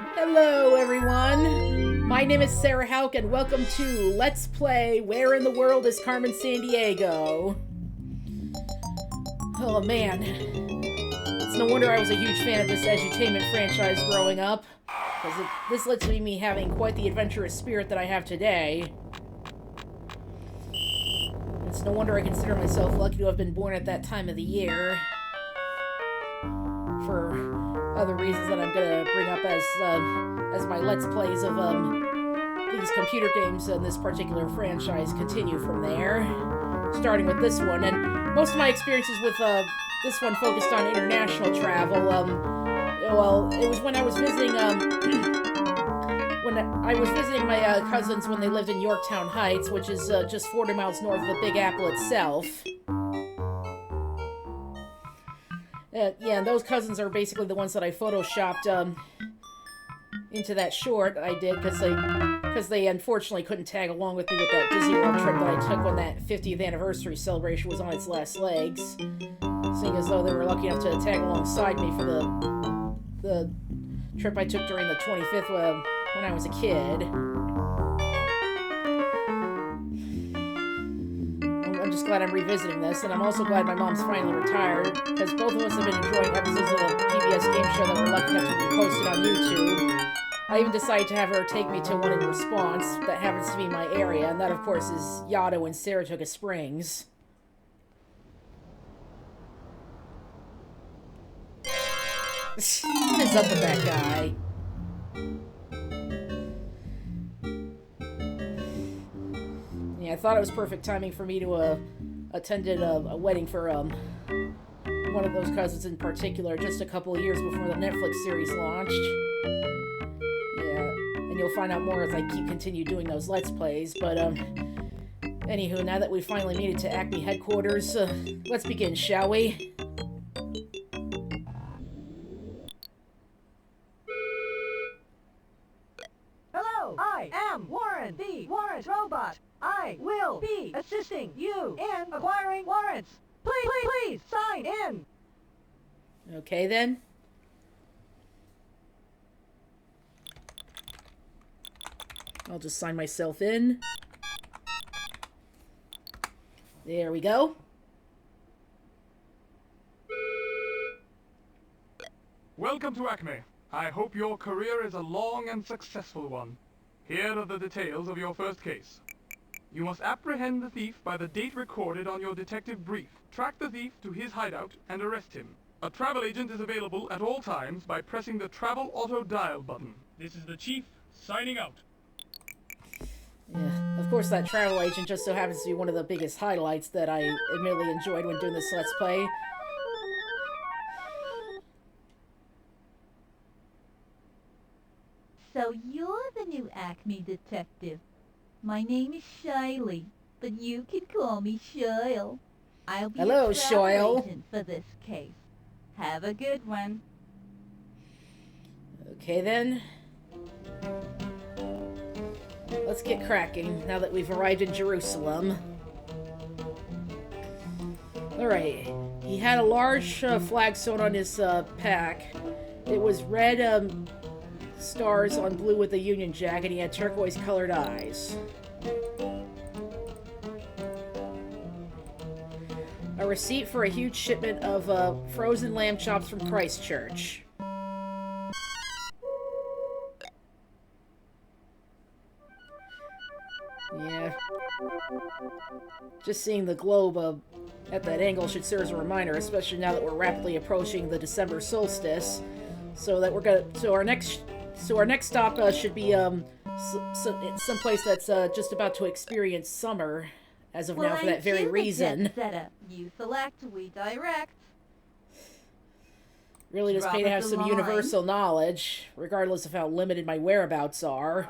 Hello, everyone. My name is Sarah Hauk, and welcome to Let's Play Where in the World is Carmen Sandiego? Oh, man. It's no wonder I was a huge fan of this edutainment franchise growing up, because this lets me having quite the adventurous spirit that I have today. It's no wonder I consider myself lucky to have been born at that time of the year. For other reasons that I'm gonna bring up as my Let's Plays of these computer games and this particular franchise continue from there. Starting with this one, and most of my experiences with this one focused on international travel. Well, it was when I was visiting my cousins when they lived in Yorktown Heights, which is just 40 miles north of the Big Apple itself. Yeah, and those cousins are basically the ones that I photoshopped into that short I did, because they unfortunately couldn't tag along with me with that Disney World trip that I took when that 50th anniversary celebration was on its last legs. Seeing as though they were lucky enough to tag alongside me for the trip I took during the 25th when I was a kid. I'm just glad I'm revisiting this, and I'm also glad my mom's finally retired, because both of us have been enjoying episodes of the PBS game show that we're lucky enough to be posted on YouTube. I even decided to have her take me to one in response that happens to be my area, and that, of course, is Yaddo in Saratoga Springs. What is up with that guy? I thought it was perfect timing for me to attended a wedding for one of those cousins in particular just a couple of years before the Netflix series launched. Yeah, and you'll find out more as I continue doing those Let's Plays. But anywho, now that we've finally made it to Acme headquarters, let's begin, shall we? Hello, I am Warren, the warrant robot. I will be assisting you in acquiring warrants. Please sign in. Okay, then. I'll just sign myself in. There we go. Welcome to Acme. I hope your career is a long and successful one. Here are the details of your first case. You must apprehend the thief by the date recorded on your detective brief. Track the thief to his hideout and arrest him. A travel agent is available at all times by pressing the travel auto dial button. This is the chief signing out. Yeah, of course that travel agent just so happens to be one of the biggest highlights that I admittedly enjoyed when doing this Let's Play. So you're the new Acme detective. My name is Shiley, but you can call me Shoyle. I'll be Hello, a travel Shoyle. agent for this case. Have a good one. Okay then. Let's get cracking now that we've arrived in Jerusalem. Alright. He had a large flag sewn on his pack. It was red stars on blue with a Union Jack, and he had turquoise-colored eyes. A receipt for a huge shipment of frozen lamb chops from Christchurch. Yeah. Just seeing the globe at that angle should serve as a reminder, especially now that we're rapidly approaching the December solstice. So that our next stop should be someplace that's just about to experience summer as of now for that very reason. You select, we direct. Really does pay to have some universal knowledge, regardless of how limited my whereabouts are.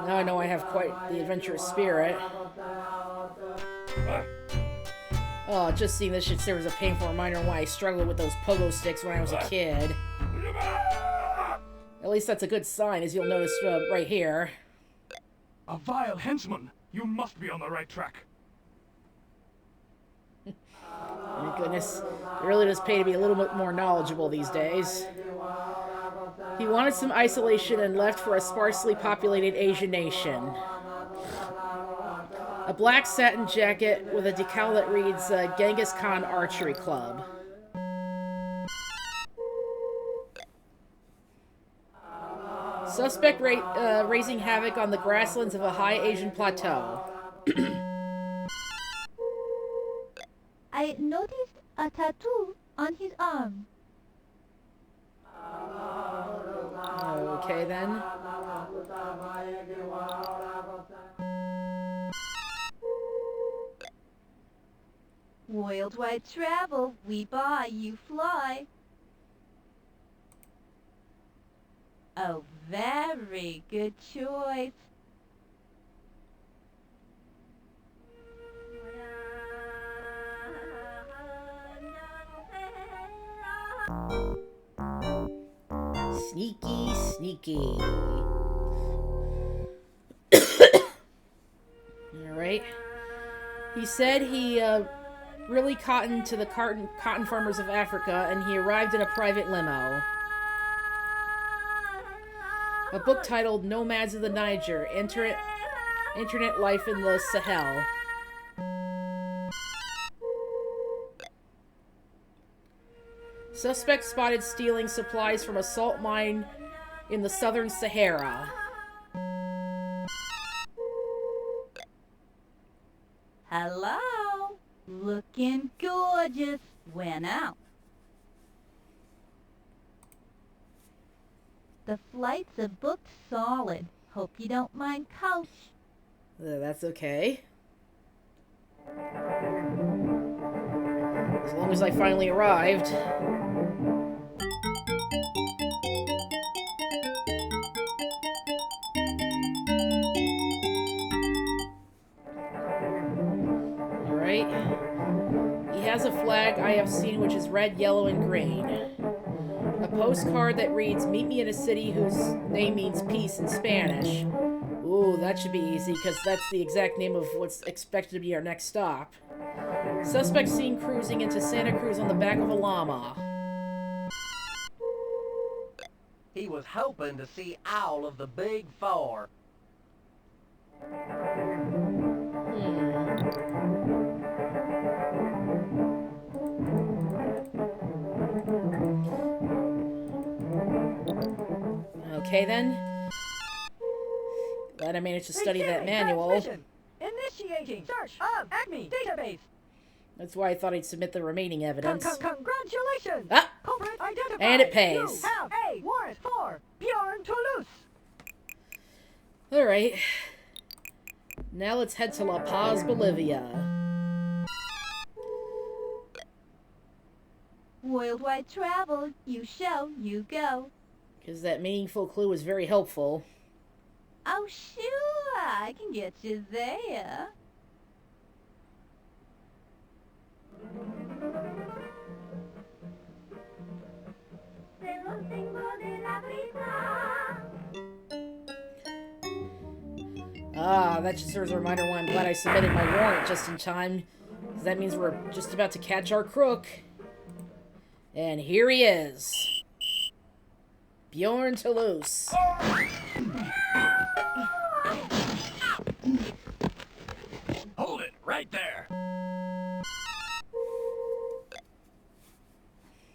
Now I know I have quite the adventurous spirit. Oh, just seeing this should serve as a painful reminder of why I struggled with those pogo sticks when I was a kid. At least that's a good sign, as you'll notice right here. A vile henchman! You must be on the right track. Thank goodness. It really does pay to be a little bit more knowledgeable these days. He wanted some isolation and left for a sparsely populated Asian nation. A black satin jacket with a decal that reads Genghis Khan Archery Club. Suspect raising havoc on the grasslands of a high Asian plateau. I noticed a tattoo on his arm. Okay then. Worldwide travel, we buy, you fly. Oh, very good choice. Sneaky, sneaky. Alright. He said he really cottoned to the cotton farmers of Africa, and he arrived in a private limo. A book titled Nomads of the Niger, Internet Life in the Sahel. Suspect spotted stealing supplies from a salt mine in the southern Sahara. Hello? Looking gorgeous. Went out. The flights are booked solid. Hope you don't mind coach. That's okay. As long as I finally arrived. Alright. He has a flag I have seen which is red, yellow, and green. A postcard that reads, "Meet me in a city whose name means peace in Spanish." Ooh, that should be easy, because that's the exact name of what's expected to be our next stop. Suspect seen cruising into Santa Cruz on the back of a llama. He was hoping to see all of the big four. Okay then. Glad I managed to study that manual. Initiating search of Acme database. That's why I thought I'd submit the remaining evidence. Congratulations! Ah! Culprit identified. And it pays. You have a warrant for Bjorn Toulouse. Alright. Now let's head to La Paz, Bolivia. Worldwide travel, you show, you go. Because that meaningful clue was very helpful. Oh, sure, I can get you there. Ah, that just serves as a reminder why I'm glad I submitted my warrant just in time. Because that means we're just about to catch our crook. And here he is. Bjorn Toulouse. Hold it right there.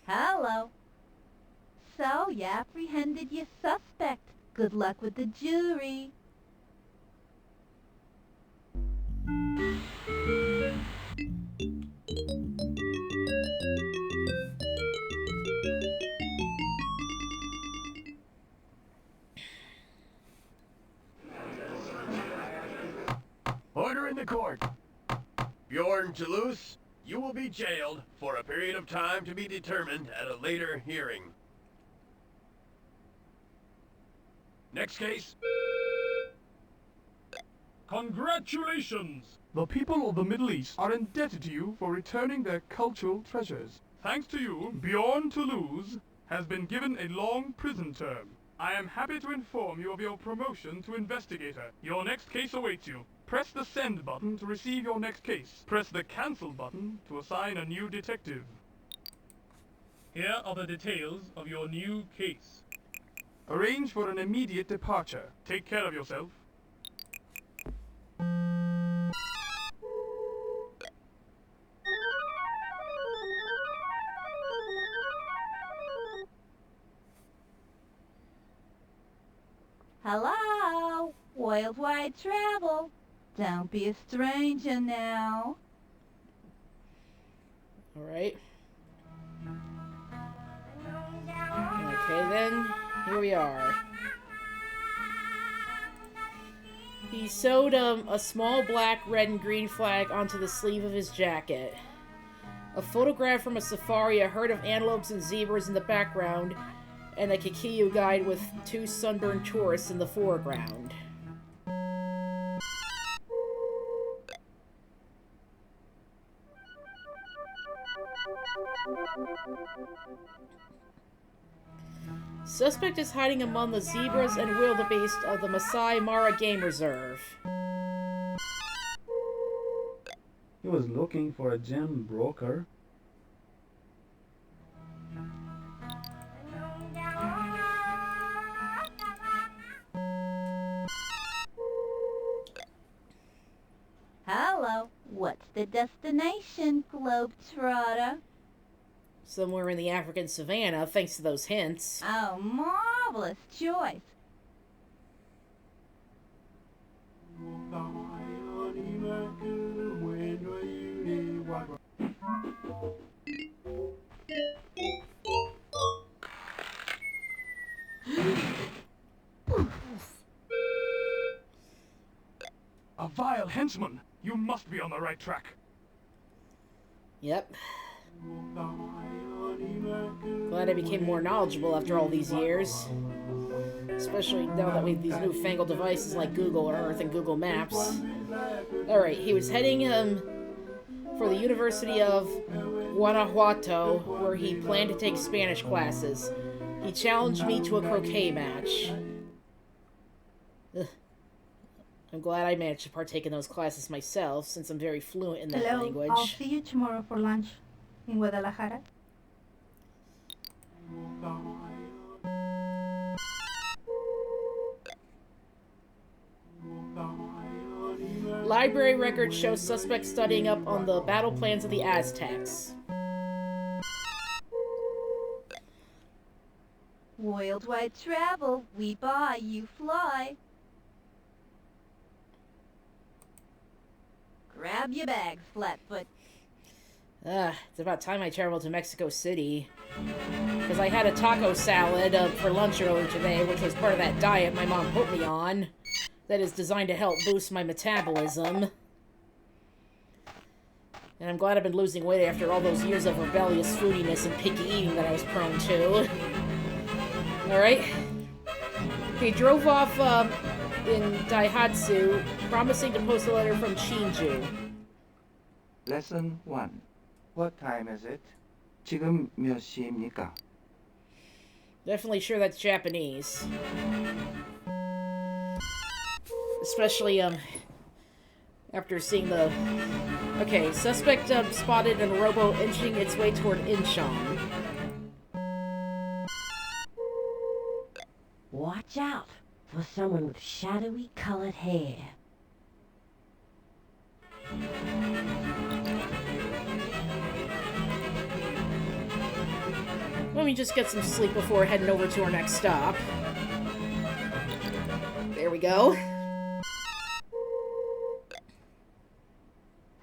Hello. So, you apprehended your suspect. Good luck with the jury. Order in the court. Bjorn Toulouse, you will be jailed for a period of time to be determined at a later hearing. Next case. Congratulations! The people of the Middle East are indebted to you for returning their cultural treasures. Thanks to you, Bjorn Toulouse has been given a long prison term. I am happy to inform you of your promotion to investigator. Your next case awaits you. Press the send button to receive your next case. Press the cancel button to assign a new detective. Here are the details of your new case. Arrange for an immediate departure. Take care of yourself. Hello? Worldwide travel. Don't be a stranger now. Alright. Okay then, here we are. He sewed a small black, red, and green flag onto the sleeve of his jacket. A photograph from a safari, a herd of antelopes and zebras in the background, and a Kikiyu guide with 2 sunburned tourists in the foreground. Suspect is hiding among the zebras and wildebeest of the Masai Mara Game Reserve. He was looking for a gem broker. Hello. What's the destination, Globetrotter? Somewhere in the African savannah, thanks to those hints. Oh, marvelous choice. A vile henchman! You must be on the right track. Yep. Glad I became more knowledgeable after all these years. Especially now that we have these newfangled devices like Google Earth and Google Maps. Alright, he was heading for the University of Guanajuato, where he planned to take Spanish classes. He challenged me to a croquet match. Ugh. I'm glad I managed to partake in those classes myself, since I'm very fluent in that Hello, language. I'll see you tomorrow for lunch in Guadalajara. Library records show suspects studying up on the battle plans of the Aztecs. Worldwide travel. We buy, you fly. Grab your bags, Flatfoot. It's about time I traveled to Mexico City. Because I had a taco salad for lunch earlier today, which was part of that diet my mom put me on. That is designed to help boost my metabolism. And I'm glad I've been losing weight after all those years of rebellious foodiness and picky eating that I was prone to. Alright. He drove off in Daihatsu, promising to post a letter from Shinju. Lesson 1. What time is it? 지금 몇 시입니까? Definitely sure that's Japanese. Especially, after seeing the... Okay, suspect spotted in a rowboat inching its way toward Incheon. Watch out for someone with shadowy colored hair. Let me just get some sleep before heading over to our next stop. There we go.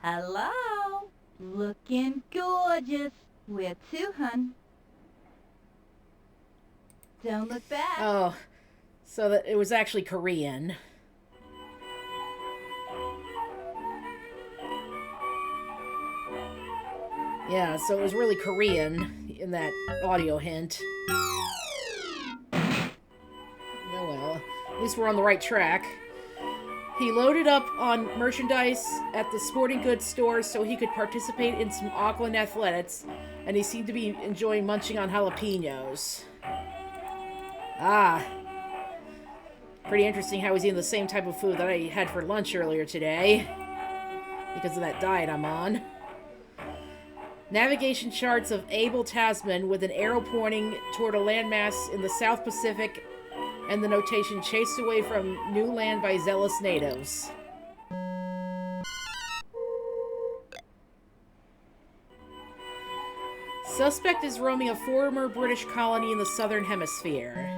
Hello. Looking gorgeous. Where to, hun? Don't look back. Oh, so that it was actually Korean. Yeah, so it was really Korean in that audio hint. Oh well, at least we're on the right track. He loaded up on merchandise at the sporting goods store so he could participate in some Auckland athletics, and he seemed to be enjoying munching on jalapenos. Ah. Pretty interesting how he's eating the same type of food that I had for lunch earlier today. Because of that diet I'm on. Navigation charts of Abel Tasman with an arrow pointing toward a landmass in the South Pacific and the notation chased away from new land by zealous natives. Suspect is roaming a former British colony in the Southern Hemisphere.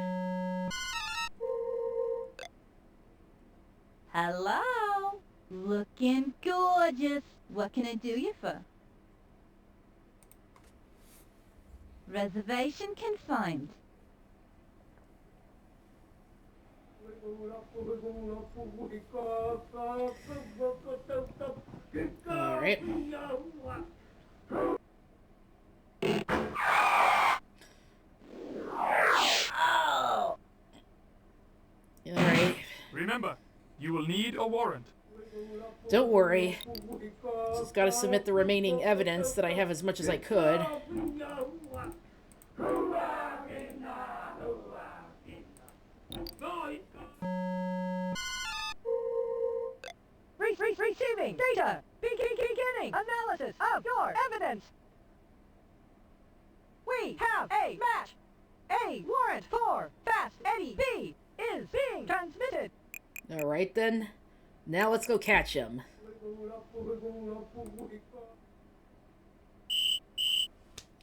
Hello? Looking gorgeous. What can I do you for? Reservation confirmed. Alright. Alright. Remember, you will need a warrant. Don't worry. Just gotta submit the remaining evidence that I have as much as I could. Receiving data. Beginning analysis of your evidence. We have a match. A warrant for Fast Eddie B is being transmitted. Alright then. Now let's go catch him.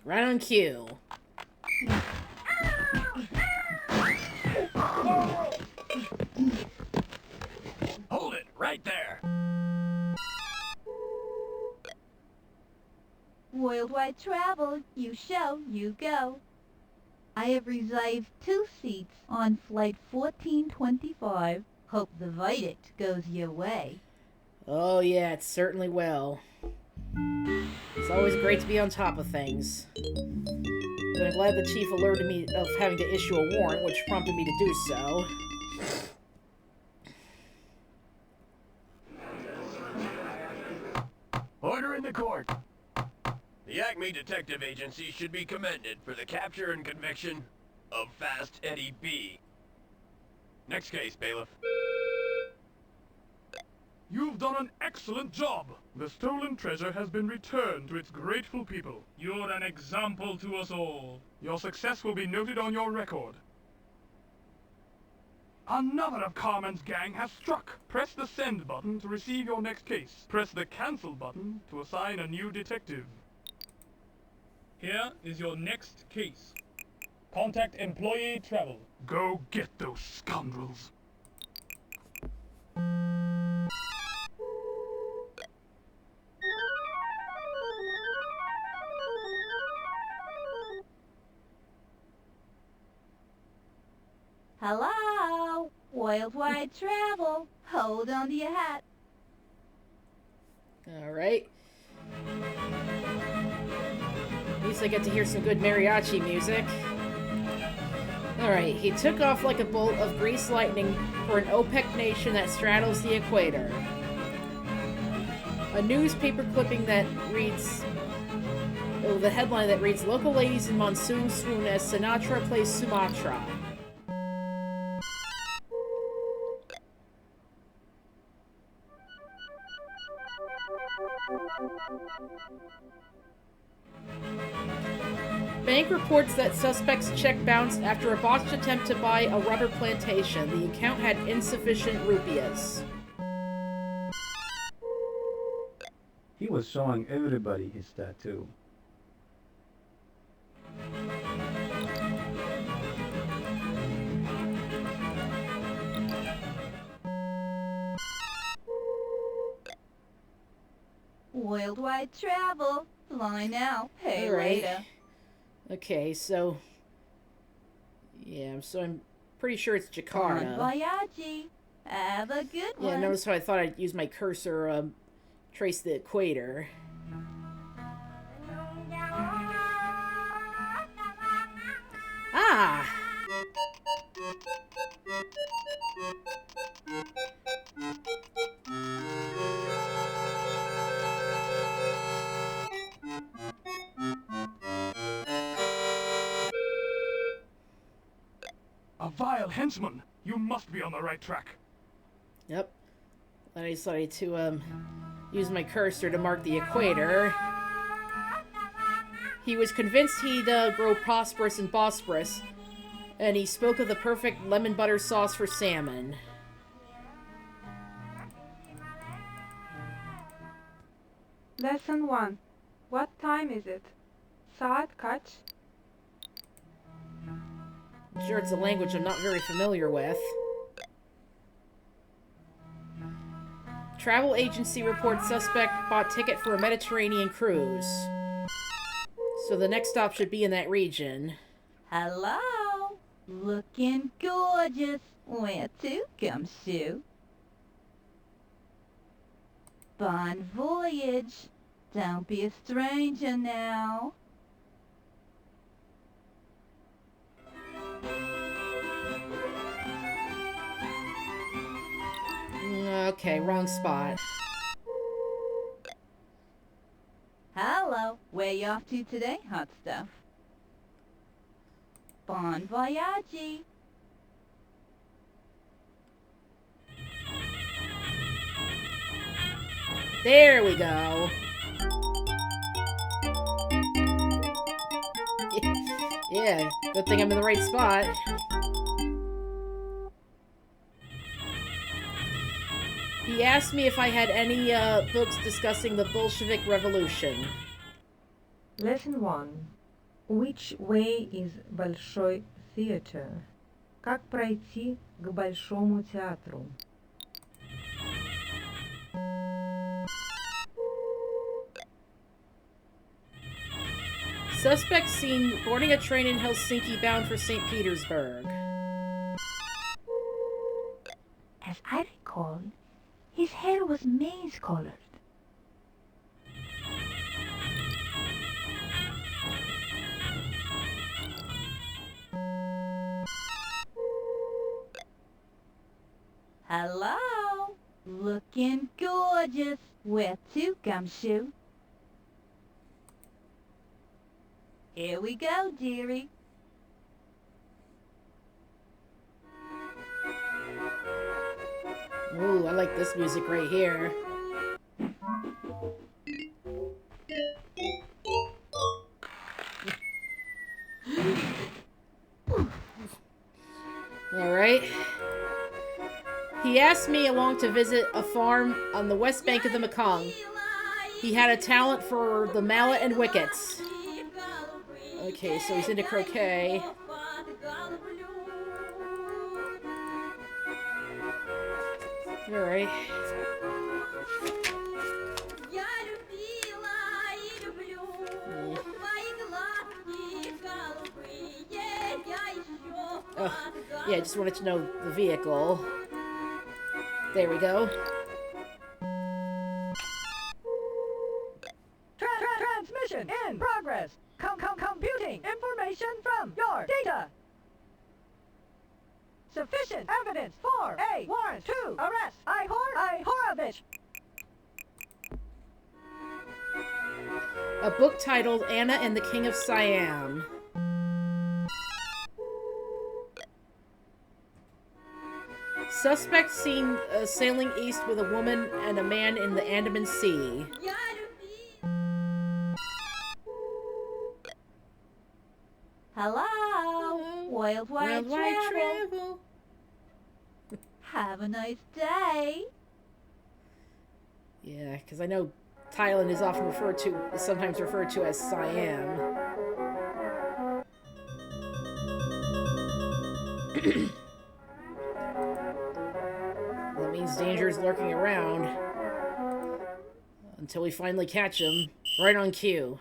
Right on cue. Hold it right there. Worldwide travel, you show, you go. I have reserved 2 seats on flight 1425. Hope the verdict goes your way. Oh yeah, it certainly will. It's always great to be on top of things. But I'm glad the chief alerted me of having to issue a warrant, which prompted me to do so. Order in the court. The Acme Detective Agency should be commended for the capture and conviction of Fast Eddie B. Next case, bailiff. You've done an excellent job. The stolen treasure has been returned to its grateful people. You're an example to us all. Your success will be noted on your record. Another of Carmen's gang has struck. Press the send button to receive your next case. Press the cancel button to assign a new detective. Here is your next case. Contact employee travel. Go get those scoundrels. Hello? Worldwide travel. Hold on to your hat. Alright. At least I get to hear some good mariachi music. Alright, he took off like a bolt of greased lightning for an OPEC nation that straddles the equator. A newspaper clipping that reads... Oh, the headline that reads, Local ladies in monsoon swoon as Sinatra plays Sumatra. Bank reports that suspect's check bounced after a botched attempt to buy a rubber plantation. The account had insufficient rupees. He was showing everybody his tattoo. Worldwide travel. Fly now, pay All right. later. Okay, so... Yeah, so I'm pretty sure it's Bon Jakarta. voyage. Have a good Yeah, one. notice how I thought I'd use my cursor, trace the equator. Ah! A A vile henchman! You must be on the right track. Yep. Then I decided to use my cursor to mark the equator. He was convinced he'd grow prosperous in Bosporus, and he spoke of the perfect lemon butter sauce for salmon. Lesson 1. What time is it? Saat kaç? I'm sure it's a language I'm not very familiar with. Travel agency reports suspect bought ticket for a Mediterranean cruise. So the next stop should be in that region. Hello? Looking gorgeous. Where to, gumshoe? Bon voyage. Don't be a stranger now. Okay, wrong spot. Hello. Where you off to today, hot stuff? Bon voyage. There we go. Yeah, good thing I'm in the right spot. He asked me if I had any books discussing the Bolshevik Revolution. Lesson 1. Which way is Большой Theater? Как пройти к Большому театру? Suspect seen boarding a train in Helsinki bound for St. Petersburg. As I recall, his hair was maize-colored. Hello? Looking gorgeous. Where to, gumshoe? Here we go, dearie. Ooh, I like this music right here. Alright. He asked me along to visit a farm on the west bank of the Mekong. He had a talent for the mallet and wickets. Okay, so he's into croquet. Alright. Oh, yeah, I just wanted to know the vehicle. There we go. Transmission in progress. Computing information from your data. Sufficient evidence for a warrant to arrest Ihorovich. A book titled Anna and the King of Siam. Suspect seen sailing east with a woman and a man in the Andaman Sea. Hello? Worldwide travel. Have a nice day. Yeah, because I know Thailand is often sometimes referred to as Siam. That means danger is lurking around. Until we finally catch him, right on cue.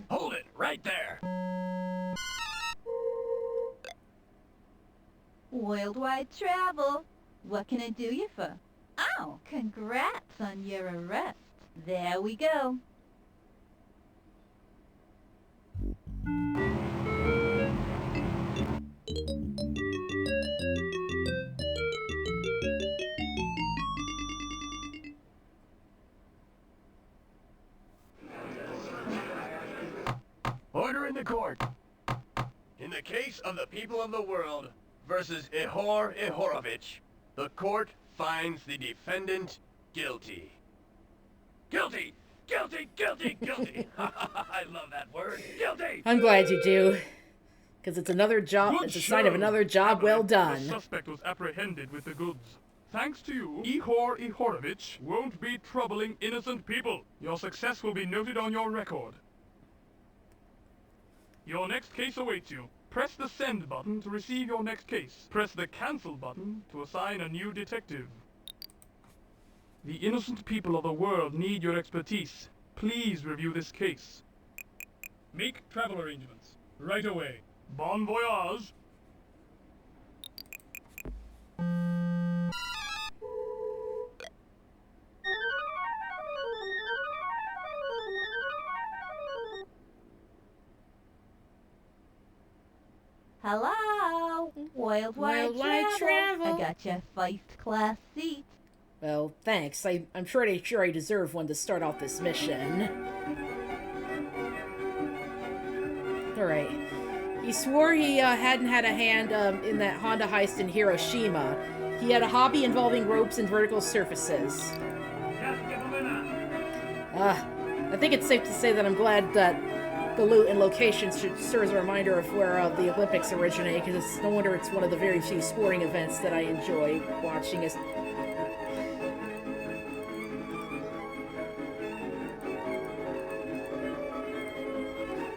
Hold it, right there. Worldwide travel. What can I do you for? Oh, congrats on your arrest. There we go. Order in the court. In the case of the people of the world versus Ihor Ihorovich, the court finds the defendant guilty. Guilty! Guilty! Guilty! Guilty! I love that word. Guilty! I'm glad you do. Because it's another job. Good It's a sign of show. another job well The done. suspect was apprehended with the goods. Thanks to you, Ihor Ihorovich won't be troubling innocent people. Your success will be noted on your record. Your next case awaits you. Press the send button to receive your next case. Press the cancel button to assign a new detective. The innocent people of the world need your expertise. Please review this case. Make travel arrangements right away. Bon voyage! Hello, worldwide travel. I got you first class seat. Well, thanks. I'm pretty sure I deserve one to start off this mission. Alright. He swore he hadn't had a hand in that Honda heist in Hiroshima. He had a hobby involving ropes and vertical surfaces. I think it's safe to say that I'm glad that the loot and locations should serve as a reminder of where the Olympics originate, because it's no wonder it's one of the very few sporting events that I enjoy watching.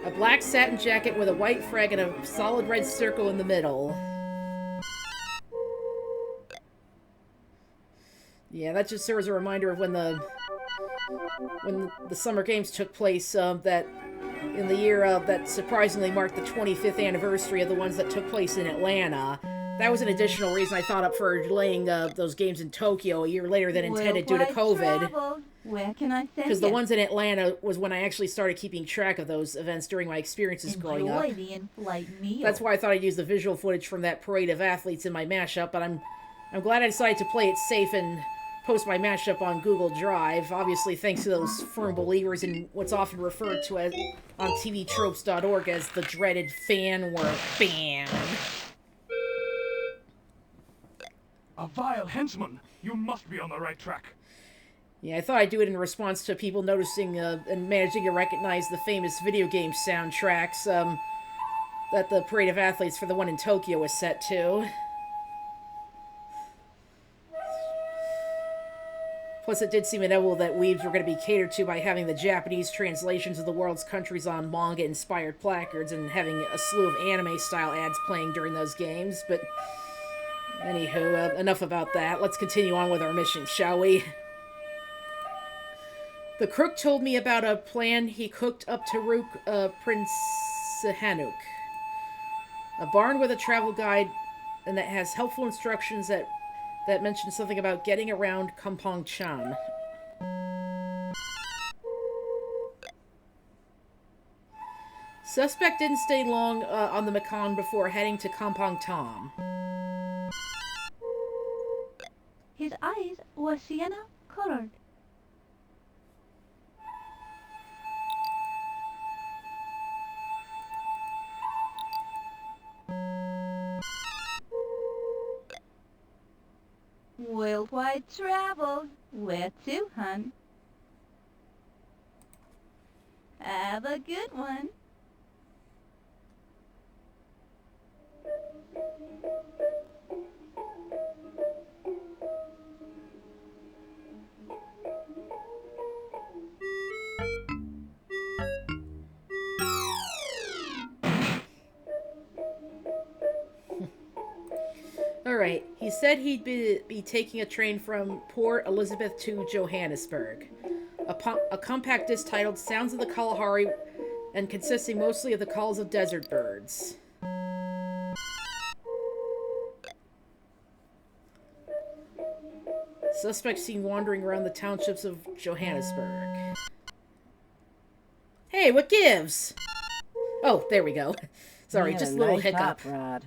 A black satin jacket with a white frag and a solid red circle in the middle. Yeah, that just serves as a reminder of when the Summer Games took place, that in the year that surprisingly marked the 25th anniversary of the ones that took place in Atlanta. That was an additional reason I thought up for delaying those games in Tokyo a year later than intended due to COVID. Where can I send you? Because the ones in Atlanta was when I actually started keeping track of those events during my experiences growing up. Enjoy the in-flight meal. That's why I thought I'd use the visual footage from that parade of athletes in my mashup, but I'm glad I decided to play it safe and post my mashup on Google Drive, obviously thanks to those firm believers in what's often referred to as on tvtropes.org as the dreaded fan work ban. A vile henchman! You must be on the right track. Yeah, I thought I'd do it in response to people noticing and managing to recognize the famous video game soundtracks that the Parade of Athletes for the one in Tokyo was set to. Plus, it did seem inevitable that weebs were going to be catered to by having the Japanese translations of the world's countries on manga-inspired placards and having a slew of anime-style ads playing during those games, but anywho, enough about that. Let's continue on with our mission, shall we? The crook told me about a plan he cooked up to rook Prince Sihanouk. A barn with a travel guide and that has helpful instructions that mention something about getting around Kampong Chan. Suspect didn't stay long on the Mekong before heading to Kampong Tom. His eyes were sienna colored. Worldwide travel. Where to, hun? Have a good one. Alright, he said he'd be taking a train from Port Elizabeth to Johannesburg. A compact disc titled Sounds of the Kalahari and consisting mostly of the calls of desert birds. Suspect seen wandering around the townships of Johannesburg. Hey, what gives? Oh, there we go. Sorry, just a little hiccup. Rod.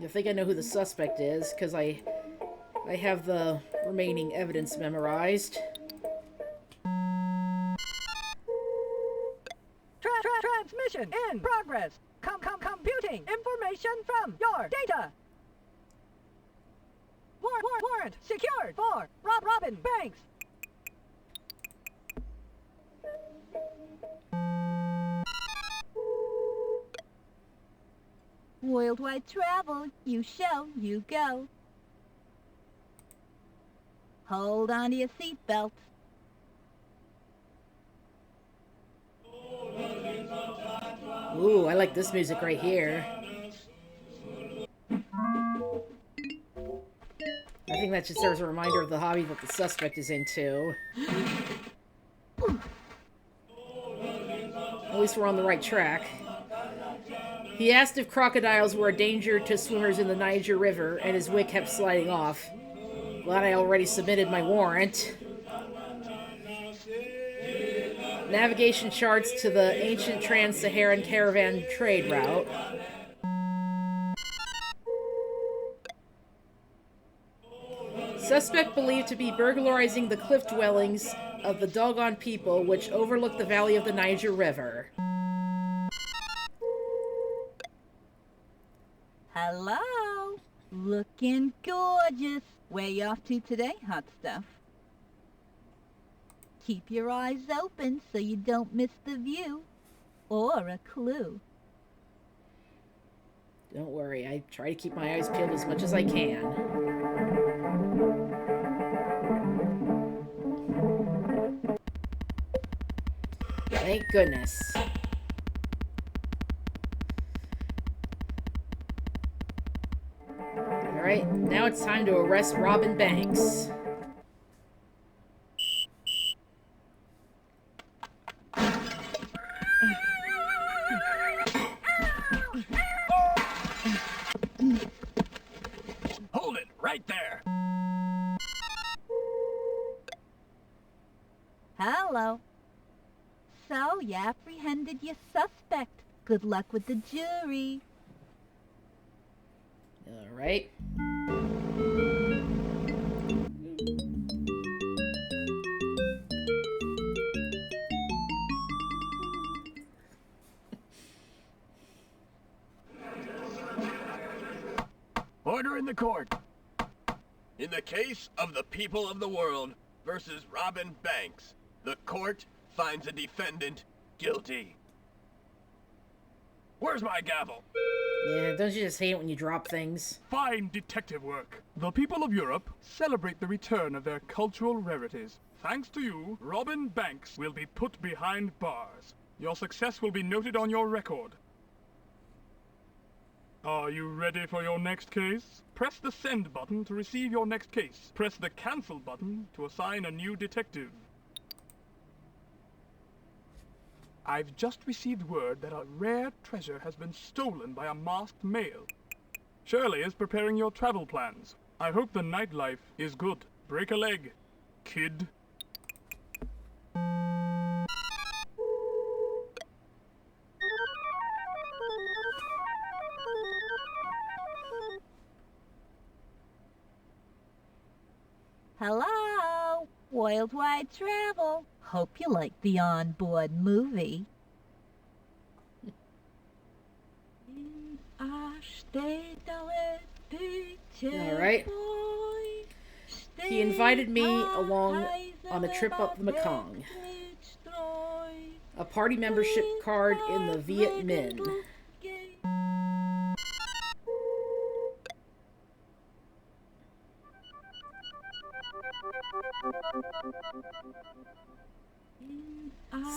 I think I know who the suspect is, because I have the remaining evidence memorized. Transmission in progress. Computing information from your data. Warrant secured for Robin Banks. Worldwide travel, you show, you go. Hold on to your seatbelts. Ooh, I like this music right here. I think that just serves a reminder of the hobby that the suspect is into. At least we're on the right track. He asked if crocodiles were a danger to swimmers in the Niger River, and his wig kept sliding off. Glad I already submitted my warrant. Navigation charts to the ancient trans-Saharan caravan trade route. Suspect believed to be burglarizing the cliff dwellings of the Dogon people, which overlook the valley of the Niger River. Hello? Looking gorgeous. Where you off to today, hot stuff? Keep your eyes open so you don't miss the view. Or a clue. Don't worry, I try to keep my eyes peeled as much as I can. Thank goodness. Alright, now it's time to arrest Robin Banks. Hold it right there. Hello. So, you apprehended your suspect. Good luck with the jury. Alright. Order in the court. In the case of the people of the world versus Robin Banks, the court finds the defendant guilty. Where's my gavel? Yeah, don't you just hate it when you drop things? Fine detective work. The people of Europe celebrate the return of their cultural rarities. Thanks to you, Robin Banks will be put behind bars. Your success will be noted on your record. Are you ready for your next case? Press the send button to receive your next case. Press the cancel button to assign a new detective. I've just received word that a rare treasure has been stolen by a masked male. Shirley is preparing your travel plans. I hope the nightlife is good. Break a leg, kid. Hello? Worldwide travel. Hope you like the onboard movie. Alright. He invited me along on a trip up the Mekong. A party membership card in the Viet Minh.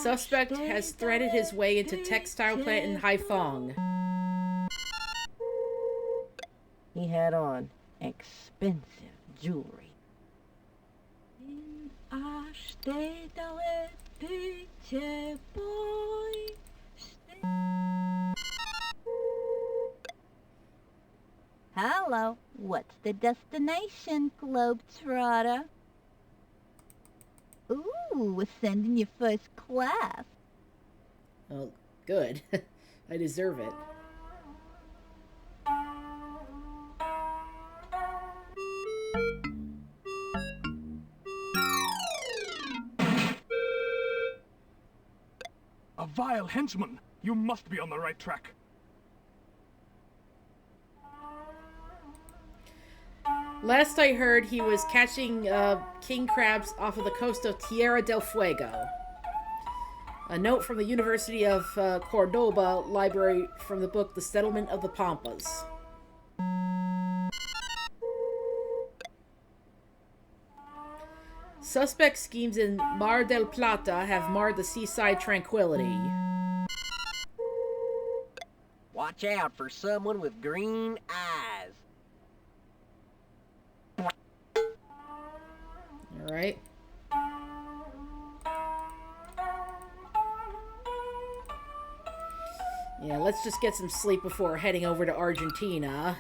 Suspect has threaded his way into textile plant in Haiphong. He had on expensive jewelry. Hello. What's the destination, Globetrotter? Ooh, ascending your first class. Oh, good. I deserve it. vile henchman. You must be on the right track. Last I heard, he was catching king crabs off of the coast of Tierra del Fuego. A note from the University of Cordoba library from the book The Settlement of the Pampas. Suspect schemes in Mar del Plata have marred the seaside tranquility. Watch out for someone with green eyes. Alright. Yeah, let's just get some sleep before heading over to Argentina.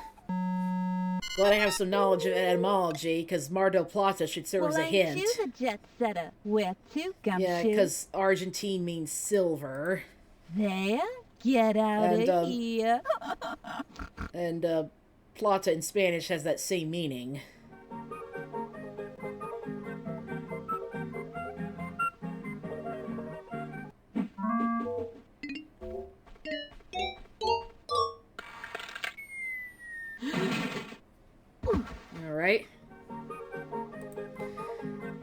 Glad I have some knowledge of etymology, because Mar del Plata should serve as a hint. Ain't you the jet setter? Where to, Gumshoe? Yeah, because Argentine means silver. There? Get out of here. And plata in Spanish has that same meaning. Alright.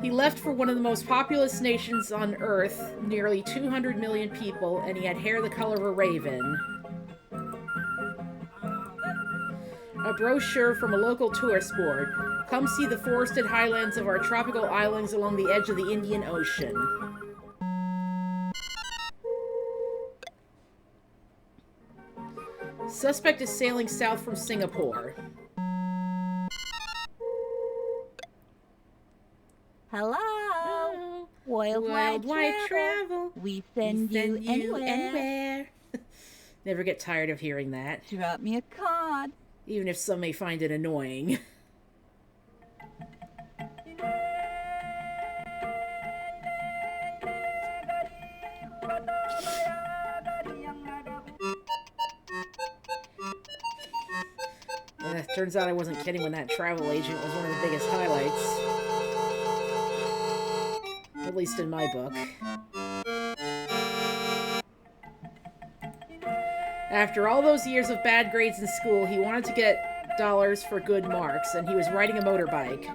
He left for one of the most populous nations on Earth, nearly 200 million people, and he had hair the color of a raven. A brochure from a local tourist board. Come see the forested highlands of our tropical islands along the edge of the Indian Ocean. Suspect is sailing south from Singapore. Hello? Worldwide travel. We send you anywhere. Never get tired of hearing that. Drop me a card. Even if some may find it annoying. Turns out I wasn't kidding when that travel agent was one of the biggest highlights. At least in my book. After all those years of bad grades in school, he wanted to get dollars for good marks, and he was riding a motorbike.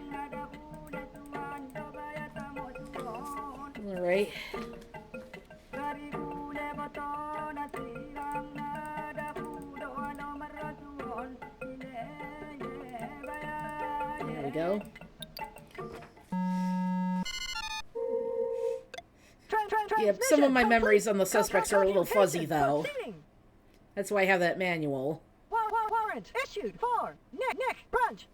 Alright. There we go. Yep, some of my memories on the suspects are a little fuzzy, though. That's why I have that manual. Warrant issued for Nick Brunch.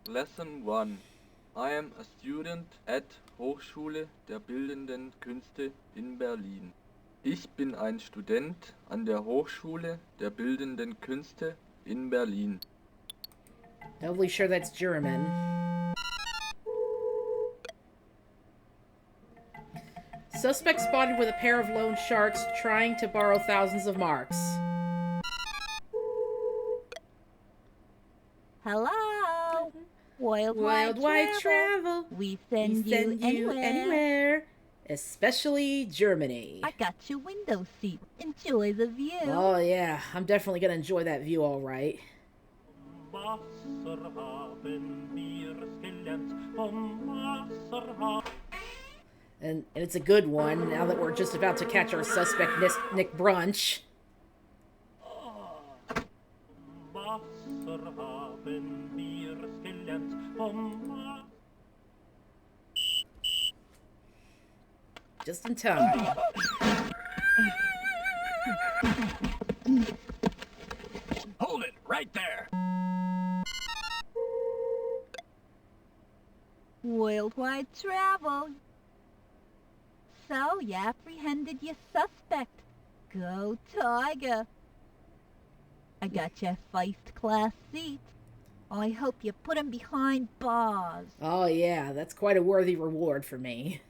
Lesson 1. I am a student at Hochschule der Bildenden Künste in Berlin. Ich bin ein Student an der Hochschule der Bildenden Künste in Berlin. Doubly sure that's German. Suspect spotted with a pair of loan sharks trying to borrow thousands of marks. Hello? Worldwide travel. We send you anywhere. Especially Germany. I got your window seat. Enjoy the view. Oh yeah, I'm definitely gonna enjoy that view all right. And it's a good one, now that we're just about to catch our suspect, Nick Brunch. Just in time. Hold it right there. Worldwide travel. So, you apprehended your suspect. Go, Tiger. I got your first-class seat. I hope you put him behind bars. Oh yeah, that's quite a worthy reward for me.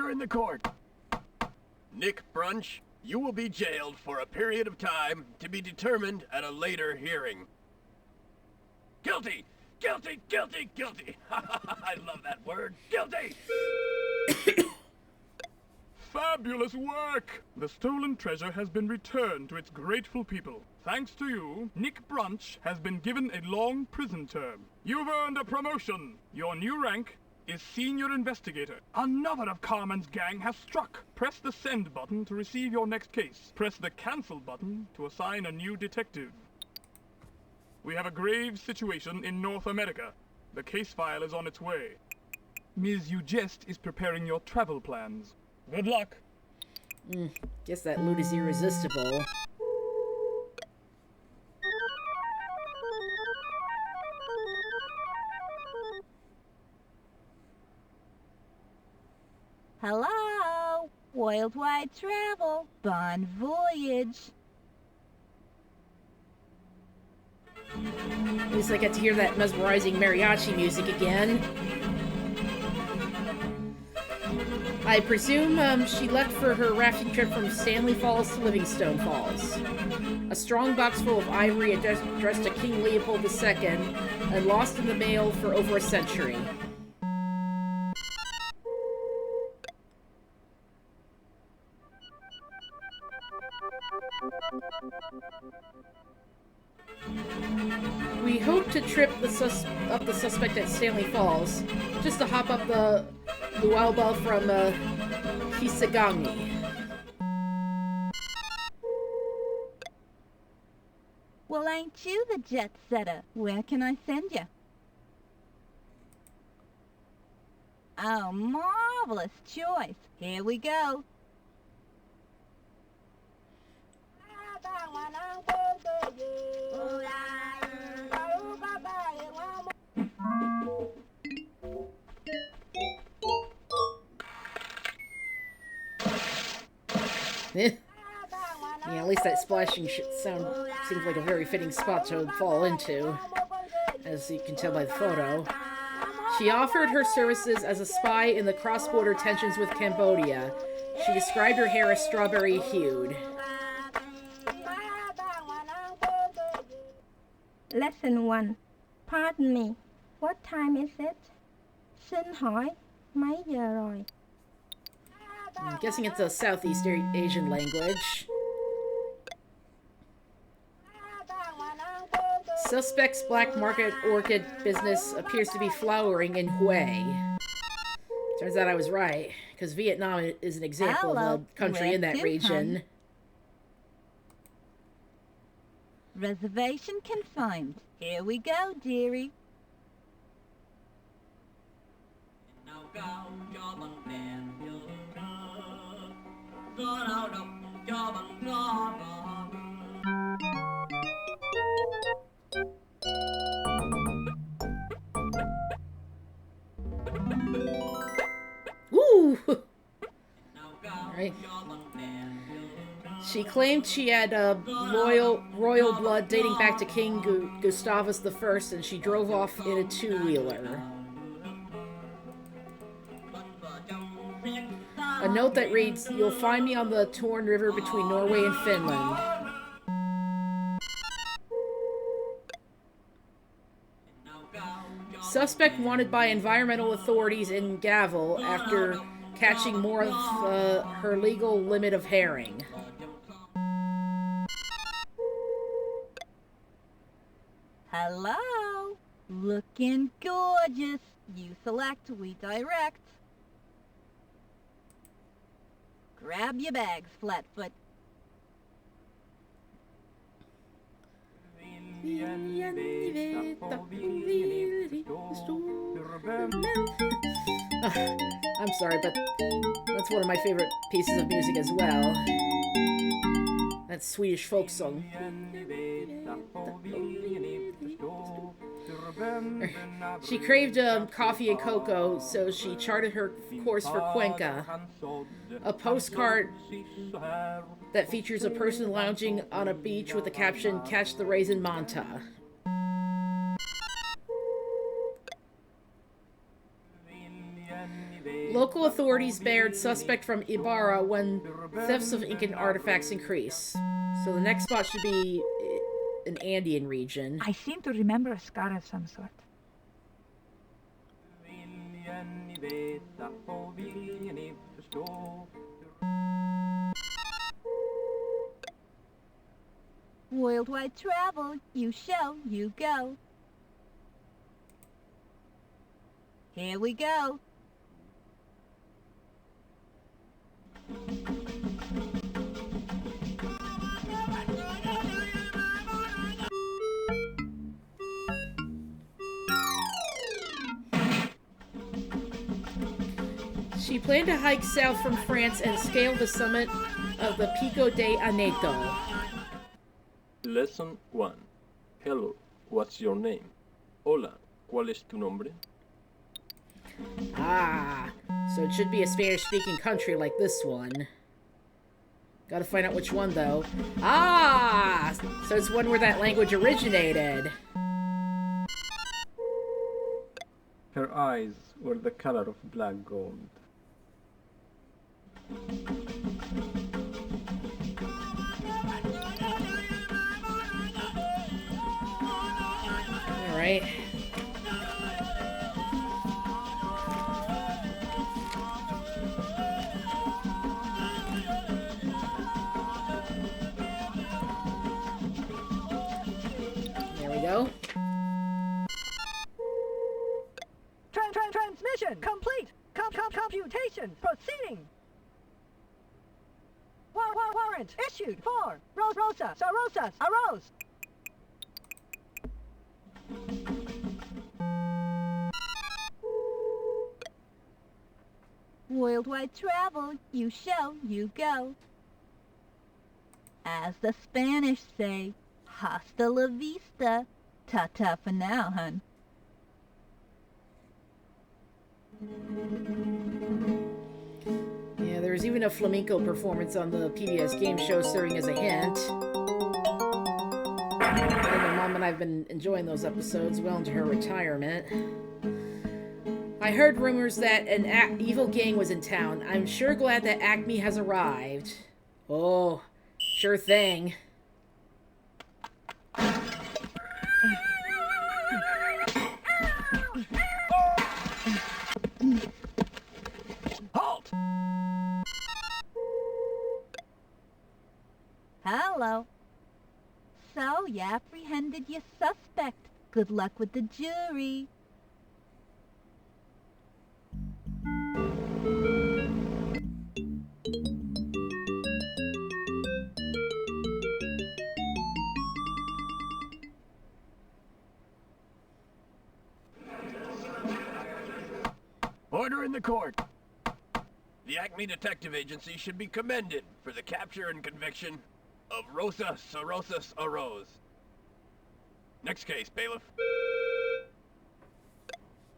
Order in the court. Nick Brunch, you will be jailed for a period of time to be determined at a later hearing. Guilty! Guilty! Guilty! Guilty! I love that word. Guilty! Fabulous work! The stolen treasure has been returned to its grateful people. Thanks to you, Nick Brunch has been given a long prison term. You've earned a promotion. Your new rank is Senior Investigator. Another of Carmen's gang has struck. Press the send button to receive your next case. Press the cancel button to assign a new detective. We have a grave situation in North America. The case file is on its way. Ms. Ugest is preparing your travel plans. Good luck. Guess that loot is irresistible. Hello? Worldwide travel. Bon voyage. At least I get to hear that mesmerizing mariachi music again. I presume she left for her rafting trip from Stanley Falls to Livingstone Falls. A strong box full of ivory addressed to King Leopold II and lost in the mail for over a century. We hope to trip up the suspect at Stanley Falls, just to hop up the Lualba from Kisagami. Well, ain't you the jet setter? Where can I send you? Oh, marvelous choice. Here we go. Yeah, at least that splashing sound seems like a very fitting spot to fall into, as you can tell by the photo. She offered her services as a spy in the cross-border tensions with Cambodia. She described her hair as strawberry-hued. Lesson 1. Pardon me. What time is it? Xin hỏi, mấy giờ rồi? I'm guessing it's a Southeast Asian language. Suspect's black market orchid business appears to be flowering in Hue. Turns out I was right, because Vietnam is an example of a country in that region. Reservation confirmed. Here we go, dearie. Woo! Right. She claimed she had royal blood dating back to King Gustavus I, and she drove off in a two-wheeler. A note that reads, "You'll find me on the torn river between Norway and Finland." Suspect wanted by environmental authorities in Gavel after catching more of her legal limit of herring. Hello? Looking gorgeous. You select, we direct. Grab your bags, Flatfoot. I'm sorry, but that's one of my favorite pieces of music as well. That Swedish folk song. She craved coffee and cocoa, so she charted her course for Cuenca. A postcard that features a person lounging on a beach with the caption, "Catch the Raisin Manta." Local authorities bared suspect from Ibarra when thefts of Incan artifacts increase. So the next spot should be an Andean region. I seem to remember a scar of some sort. Worldwide travel, you show, you go. Here we go. She planned to hike south from France and scale the summit of the Pico de Aneto. Lesson 1. Hello, what's your name? Hola, ¿cuál es tu nombre? Ah, so it should be a Spanish-speaking country like this one. Gotta find out which one, though. Ah! So it's one where that language originated. Her eyes were the color of black gold. Alright. There we go. Transmission complete. Computation proceeding. Warrant issued for Rosa Sarosas arose. Worldwide travel, you show, you go. As the Spanish say, hasta la vista. Ta-ta for now, hun. Yeah, there was even a flamenco performance on the PBS game show serving as a hint. And my mom and I have been enjoying those episodes well into her retirement. I heard rumors that an evil gang was in town. I'm sure glad that Acme has arrived. Oh, sure thing. Halt! Hello. So, you apprehended your suspect. Good luck with the jury. Order in the court. The Acme Detective Agency should be commended for the capture and conviction of Rosa Sarosas Arose. Next case, bailiff.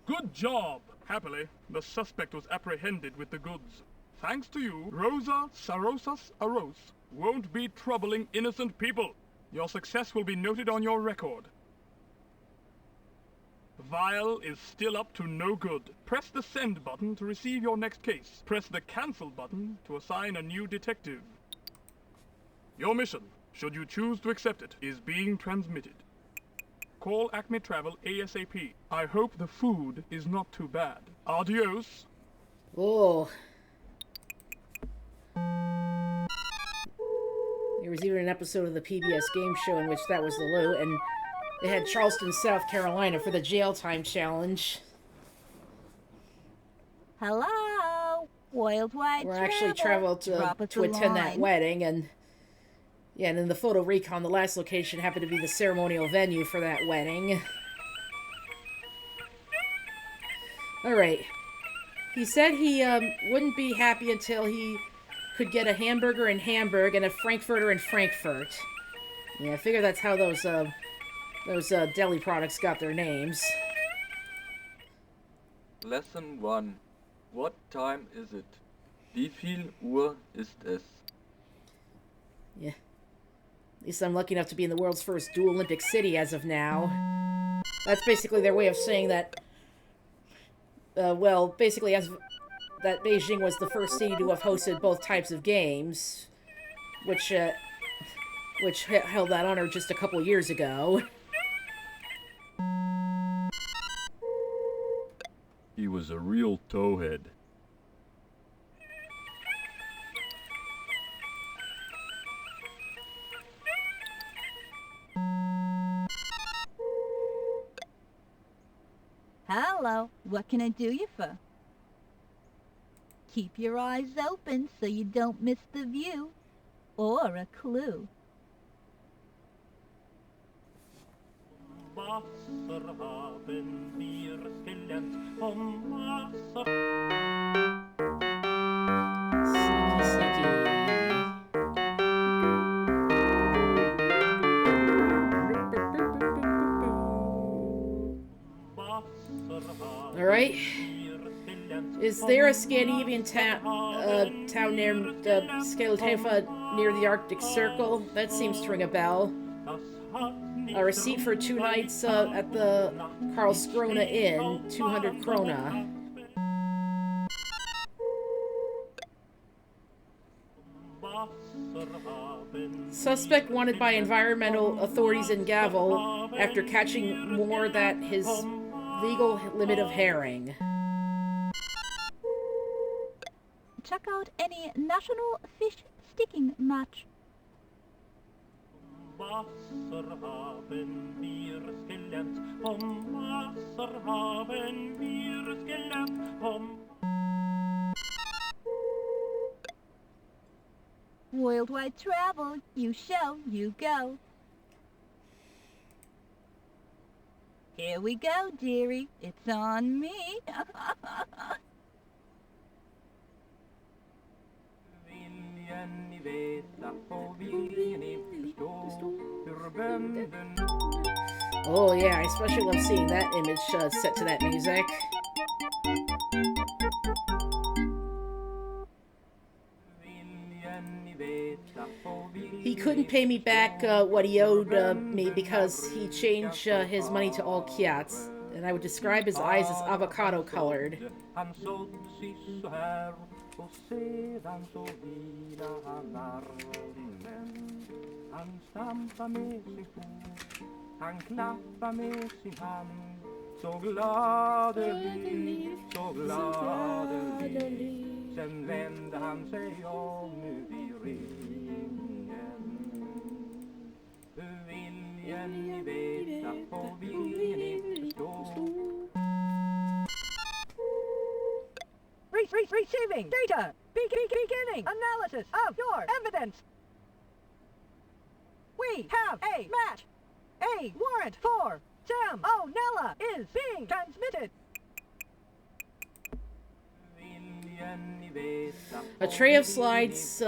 Good job! Happily, the suspect was apprehended with the goods. Thanks to you, Rosa Sarosas Arose won't be troubling innocent people. Your success will be noted on your record. Vial is still up to no good. Press the send button to receive your next case. Press the cancel button to assign a new detective. Your mission, should you choose to accept it, is being transmitted. Call Acme Travel ASAP. I hope the food is not too bad. Adios. Oh. There was even an episode of the PBS game show in which that was the loot, and they had Charleston, South Carolina for the jail time challenge. Hello. Worldwide Where I actually traveled to attend that wedding, and yeah, and in the photo recon, the last location happened to be the ceremonial venue for that wedding. Alright. He said he wouldn't be happy until he could get a hamburger in Hamburg and a Frankfurter in Frankfurt. Yeah, I figure that's how those deli products got their names. Lesson 1. What time is it? Wie viel Uhr ist es? Yeah. At least I'm lucky enough to be in the world's first dual Olympic city as of now. That's basically their way of saying that, well, basically as that Beijing was the first city to have hosted both types of games, which held that honor just a couple years ago. He was a real towhead. Hello, what can I do you for? Keep your eyes open so you don't miss the view or a clue. Wasser haben wir gelernt, vom Wasser. All right. Is there a Scandinavian town named Skellefteå near the Arctic Circle? That seems to ring a bell. A receipt for 2 nights at the Karlskrona Inn, 200 krona. Suspect wanted by environmental authorities in Gavel after catching more than his legal limit of herring. Check out any national fish sticking match. Wasser haben wir gelernt, vom Wasser haben wir gelernt, vom Worldwide travel, you show, you go. Here we go, dearie. It's on me. Oh yeah, I especially love seeing that image set to that music. He couldn't pay me back what he owed me because he changed his money to all kyats, and I would describe his eyes as avocado colored. Han klappar med sin hand, så gladerlig, så gladerlig. Sen vände han sig om vid ringen. Viljen ni veta och viljen ni förstå. Receiving data. Beginning analysis of your evidence. We have a match. A warrant for Sam O'Nella is being transmitted. A tray of slides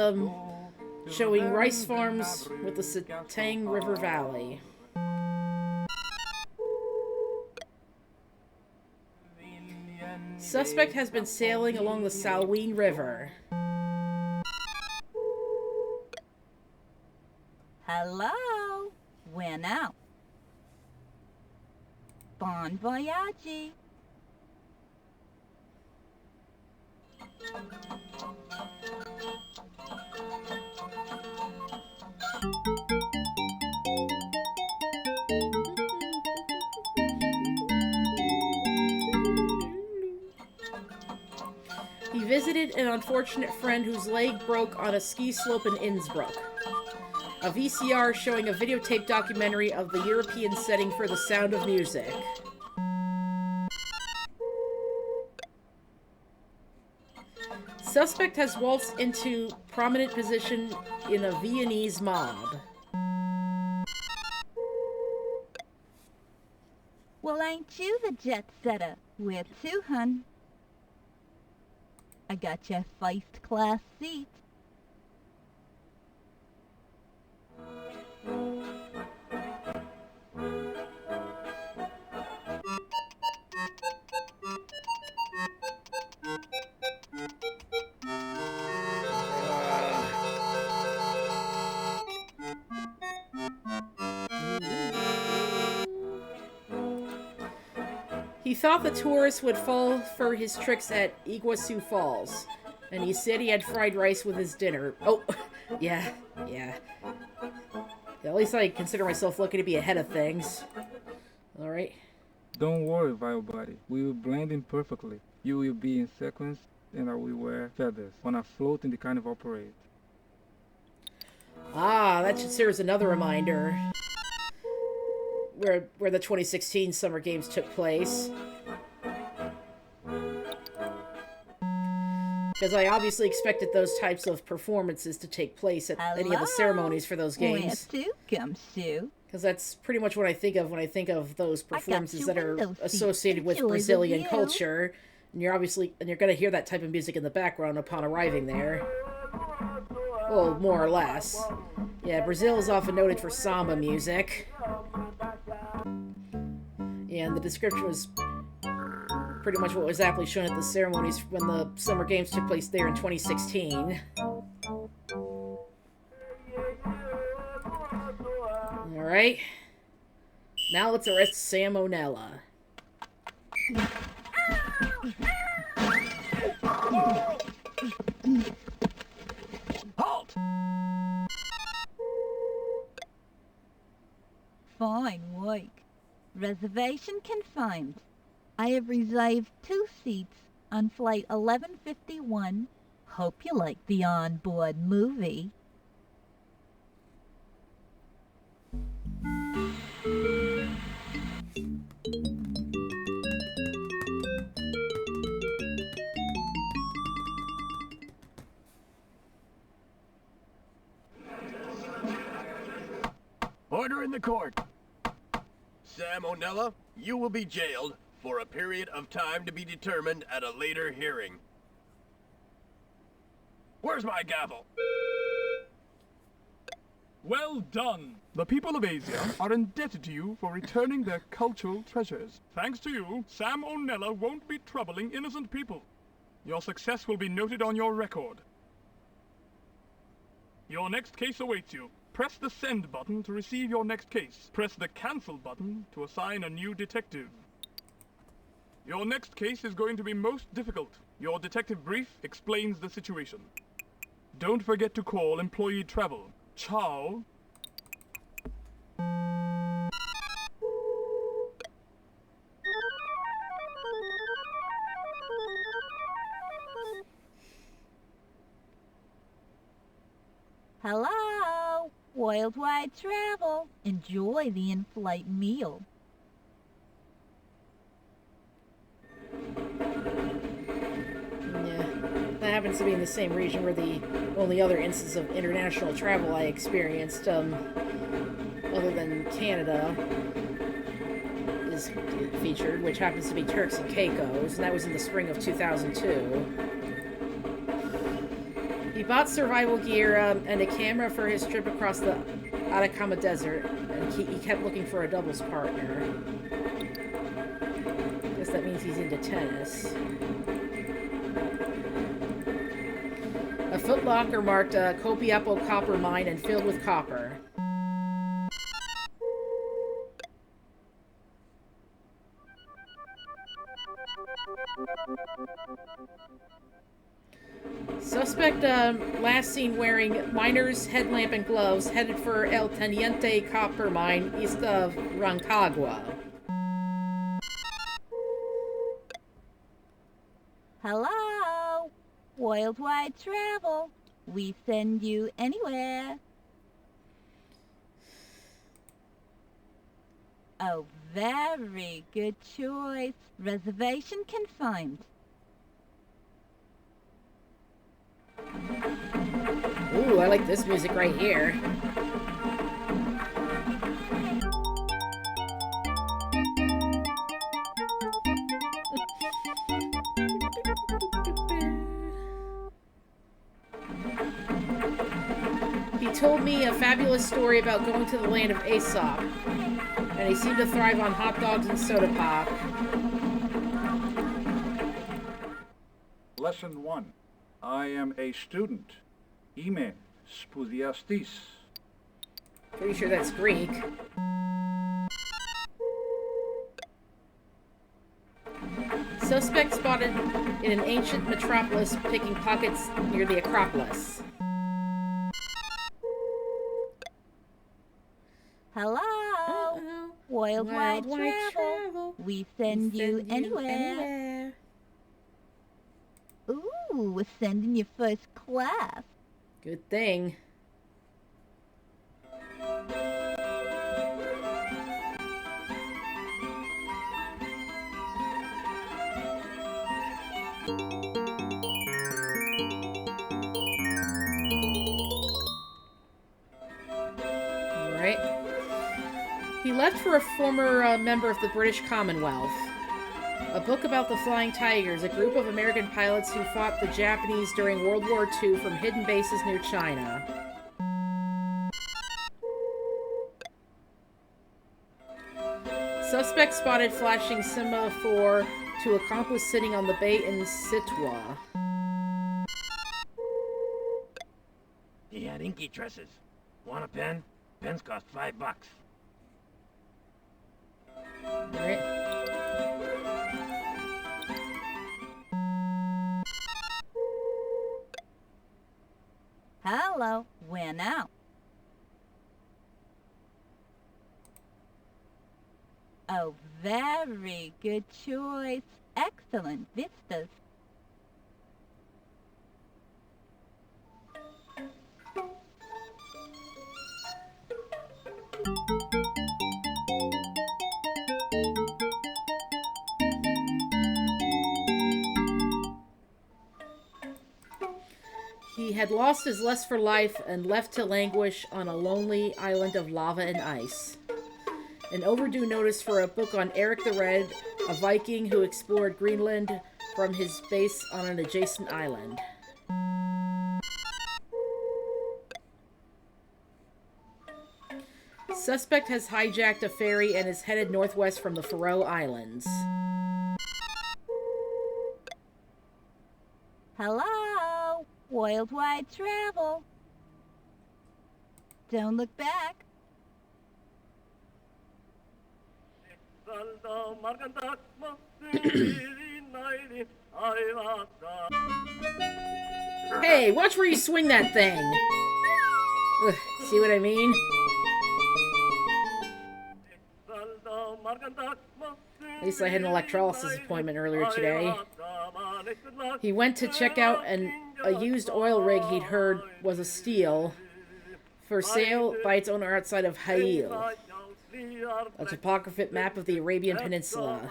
showing rice farms with the Satang River Valley. Suspect has been sailing along the Salween River. Hello? Where now? Bon voyage. He visited an unfortunate friend whose leg broke on a ski slope in Innsbruck. A VCR showing a videotape documentary of the European setting for The Sound of Music. Suspect has waltzed into prominent position in a Viennese mob. Well, ain't you the jet setter? Where to, hun? I got your first class seat. He He thought the tourists would fall for his tricks at Iguazu Falls, and he said he had fried rice with his dinner. Oh, yeah. At least I consider myself lucky to be ahead of things. Alright. Don't worry, Vile Body. We will blend in perfectly. You will be in sequence, and I will wear feathers on a float in the carnival parade. Ah, that should serve as another reminder. Where the 2016 Summer Games took place. Because I obviously expected those types of performances to take place at any of the ceremonies for those games. Because that's pretty much what I think of when I think of those performances that are associated with Brazilian culture. And you're going to hear that type of music in the background upon arriving there. Well, more or less. Yeah, Brazil is often noted for samba music. And the description was pretty much what was aptly shown at the ceremonies when the Summer Games took place there in 2016. Alright. Now let's arrest Salmonella. Halt! Fine work. Reservation confirmed. I have reserved 2 seats on flight 1151. Hope you like the onboard movie. Order in the court. Salmonella, you will be jailed for a period of time to be determined at a later hearing. Where's my gavel? Well done! The people of Asia are indebted to you for returning their cultural treasures. Thanks to you, Sam O'Nella won't be troubling innocent people. Your success will be noted on your record. Your next case awaits you. Press the send button to receive your next case. Press the cancel button to assign a new detective. Your next case is going to be most difficult. Your detective brief explains the situation. Don't forget to call employee travel. Ciao. Hello! Worldwide travel. Enjoy the in-flight meal. Yeah, that happens to be in the same region where the only other instance of international travel I experienced, other than Canada, is featured, which happens to be Turks and Caicos, and that was in the spring of 2002. He bought survival gear and a camera for his trip across the Atacama Desert, and he kept looking for a doubles partner. Guess that means he's into tennis. A footlocker marked Copiapo copper mine and filled with copper. Suspect last seen wearing miner's headlamp and gloves, headed for El Teniente copper mine east of Rancagua. Hello! Worldwide travel. We send you anywhere. Oh, very good choice. Reservation confirmed. Ooh, I like this music right here. He told me a fabulous story about going to the land of Aesop, and he seemed to thrive on hot dogs and soda pop. Lesson 1. I am a student. Ime spoudiastis. Pretty sure that's Greek. Suspect spotted in an ancient metropolis picking pockets near the Acropolis. Hello? Worldwide travel. We send you anywhere. Ooh, we're sending you first class. Good thing. Alright. He left for a former member of the British Commonwealth. A book about the Flying Tigers, a group of American pilots who fought the Japanese during World War II from hidden bases near China. Suspect spotted flashing semaphore to accomplice sitting on the bay in Sitwa. He had inky tresses. Want a pen? Pens cost $5. Alright. Hello, where now? Oh, very good choice. Excellent vistas. He had lost his lust for life and left to languish on a lonely island of lava and ice. An overdue notice for a book on Eric the Red, a Viking who explored Greenland from his base on an adjacent island. Suspect has hijacked a ferry and is headed northwest from the Faroe Islands. Hello, worldwide travel. Don't look back. Hey, watch where you swing that thing! Ugh, see what I mean? At least I had an electrolysis appointment earlier today. He went to check out a used oil rig he'd heard was a steal for sale by its owner outside of Hail, a topographic map of the Arabian Peninsula.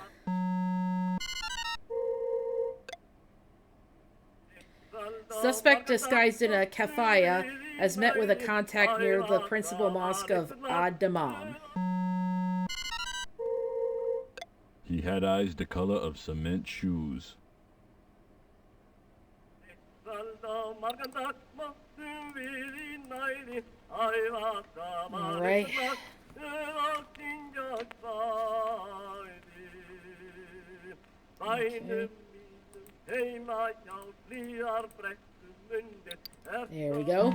Suspect disguised in a kafaya has met with a contact near the principal mosque of Ad-Damam. He had eyes the color of cement shoes. Alright. Okay. There we go.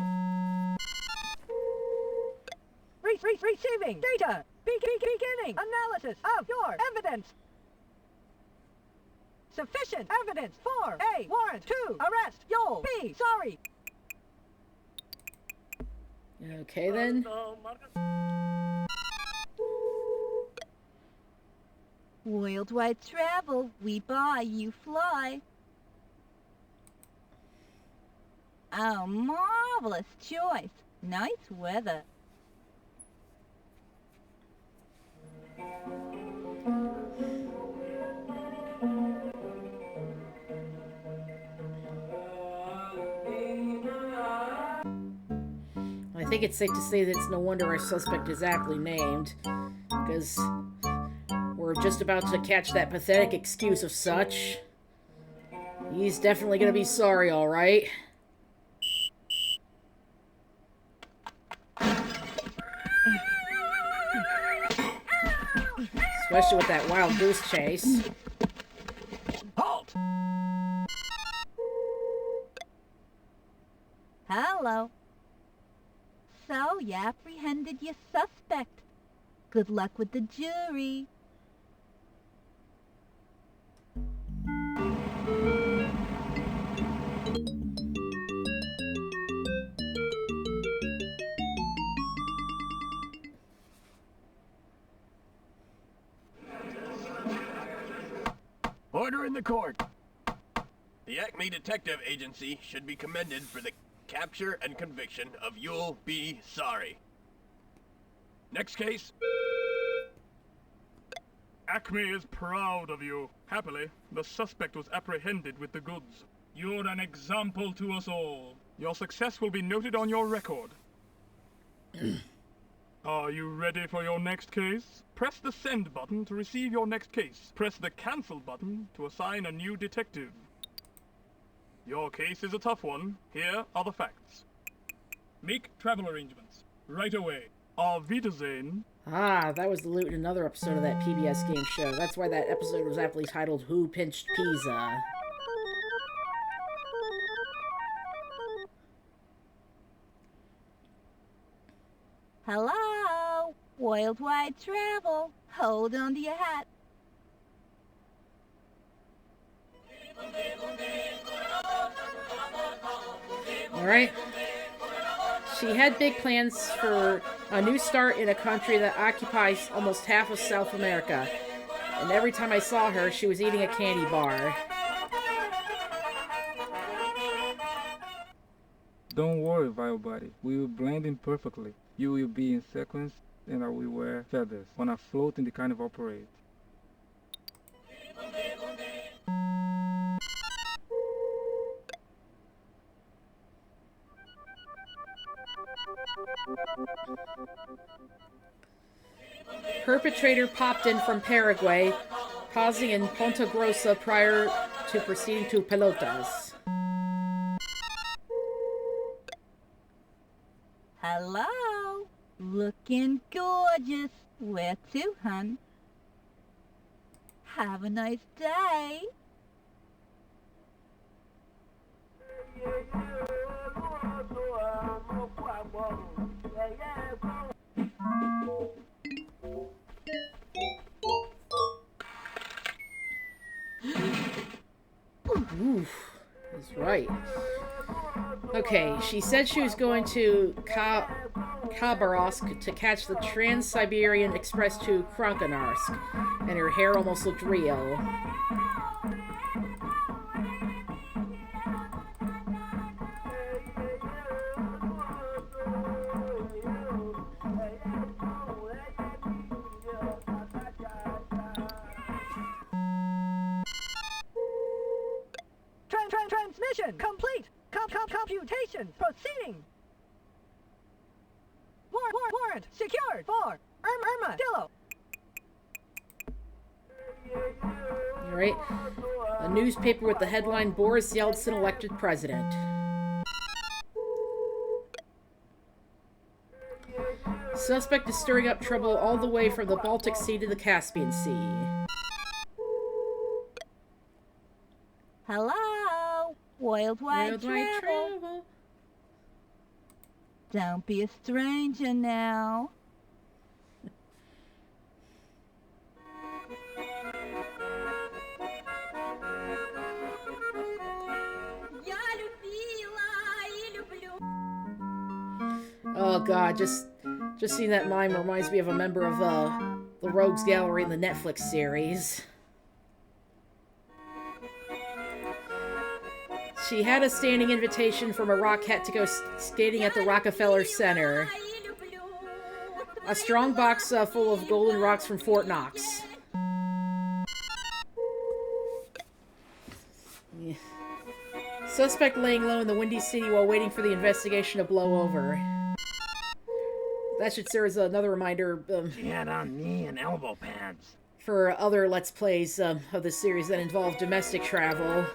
Receiving data. Beginning analysis of your evidence. Sufficient evidence for a warrant to arrest. You'll be sorry. Okay then. Worldwide travel, we buy, you fly. Oh, marvelous choice. Nice weather. I think it's safe to say that it's no wonder our suspect is aptly named, because we're just about to catch that pathetic excuse of such. He's definitely gonna be sorry, alright? Especially with that wild goose chase. Halt! Hello. So, you apprehended your suspect. Good luck with the jury. Order in the court. The Acme Detective Agency should be commended for the capture and conviction of You'll Be Sorry. Next case. Acme is proud of you. Happily, the suspect was apprehended with the goods. You're an example to us all. Your success will be noted on your record. Are you ready for your next case? Press the send button to receive your next case. Press the cancel button to assign a new detective. Your case is a tough one. Here are the facts. Make travel arrangements. Right away. Auf Wiedersehen. Ah, that was the loot in another episode of that PBS game show. That's why that episode was aptly titled Who Pinched Pizza? Hello? Worldwide travel. Hold on to your hat. Alright. She had big plans for a new start in a country that occupies almost half of South America. And every time I saw her, she was eating a candy bar. Don't worry, Vile Body. We will blend in perfectly. You will be in sequence, and I will wear feathers when I float in the carnival parade. Perpetrator popped in from Paraguay, pausing in Ponta Grossa prior to proceeding to Pelotas. Hello? Looking gorgeous. Where to, hun? Have a nice day. Oof, that's right. Okay, she said she was going to Khabarovsk to catch the Trans-Siberian Express to Krasnoyarsk, and her hair almost looked real. Transmission complete. Computations proceeding. Warrant secured for Irma Dillo. Alright. A newspaper with the headline Boris Yeltsin elected president. Suspect is stirring up trouble all the way from the Baltic Sea to the Caspian Sea. Hello? Worldwide travel. Don't be a stranger now. Oh god, just seeing that mime reminds me of a member of the Rogues Gallery in the Netflix series. She had a standing invitation from a rockette to go skating at the Rockefeller Center. A strong box full of golden rocks from Fort Knox. Yeah. Suspect laying low in the Windy City while waiting for the investigation to blow over. That should serve as another reminder She had on knee and elbow pads. For other Let's Plays of the series that involve domestic travel.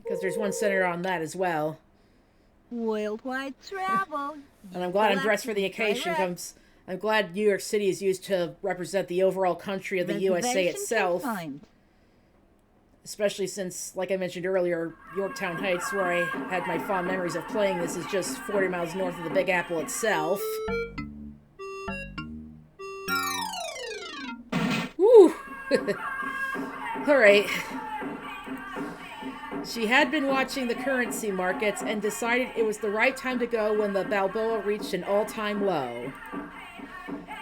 Because there's one centered on that as well. Worldwide travel. And I'm glad I'm dressed for the occasion. I'm glad New York City is used to represent the overall country of the USA itself. Especially since, like I mentioned earlier, Yorktown Heights, where I had my fond memories of playing this, is just 40 miles north of the Big Apple itself. Woo! Alright. She had been watching the currency markets and decided it was the right time to go when the Balboa reached an all-time low.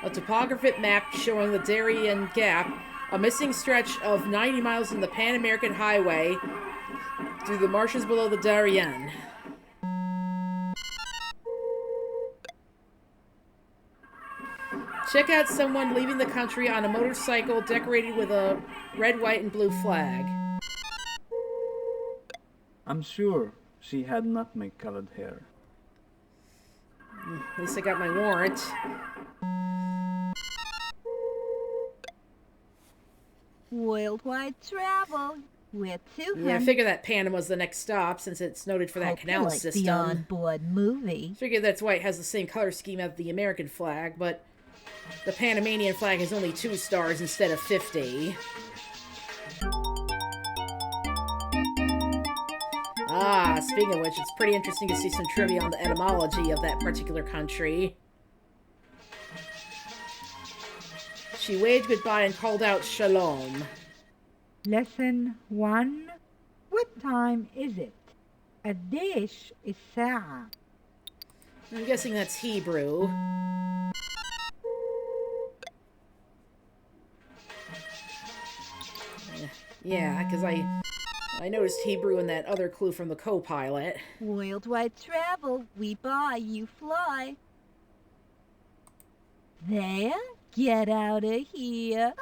A topographic map showing the Darien Gap, a missing stretch of 90 miles in the Pan American Highway through the marshes below the Darien. Check out someone leaving the country on a motorcycle decorated with a red, white, and blue flag. I'm sure she had nutmeg-colored hair. At least I got my warrant. Worldwide travel. Where to, Yeah, I figure that Panama's the next stop since it's noted for that Hope canal you like system. the onboard movie. Figure that's why it has the same color scheme as the American flag, but the Panamanian flag has only 2 stars instead of 50. Ah, speaking of which, it's pretty interesting to see some trivia on the etymology of that particular country. She waved goodbye and called out shalom. Lesson 1. What time is it? قديش الساعة? I'm guessing that's Hebrew. Yeah, because I noticed Hebrew in that other clue from the co-pilot. Worldwide travel. We buy, you fly. There? Get out of here.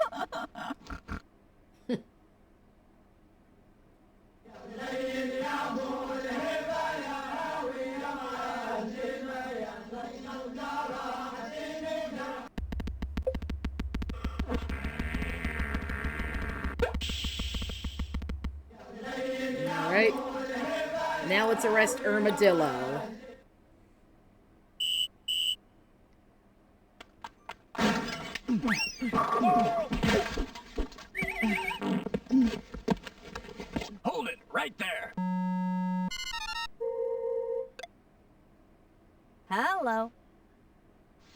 Alright. Now let's arrest Armadillo. Hold it, right there. Hello.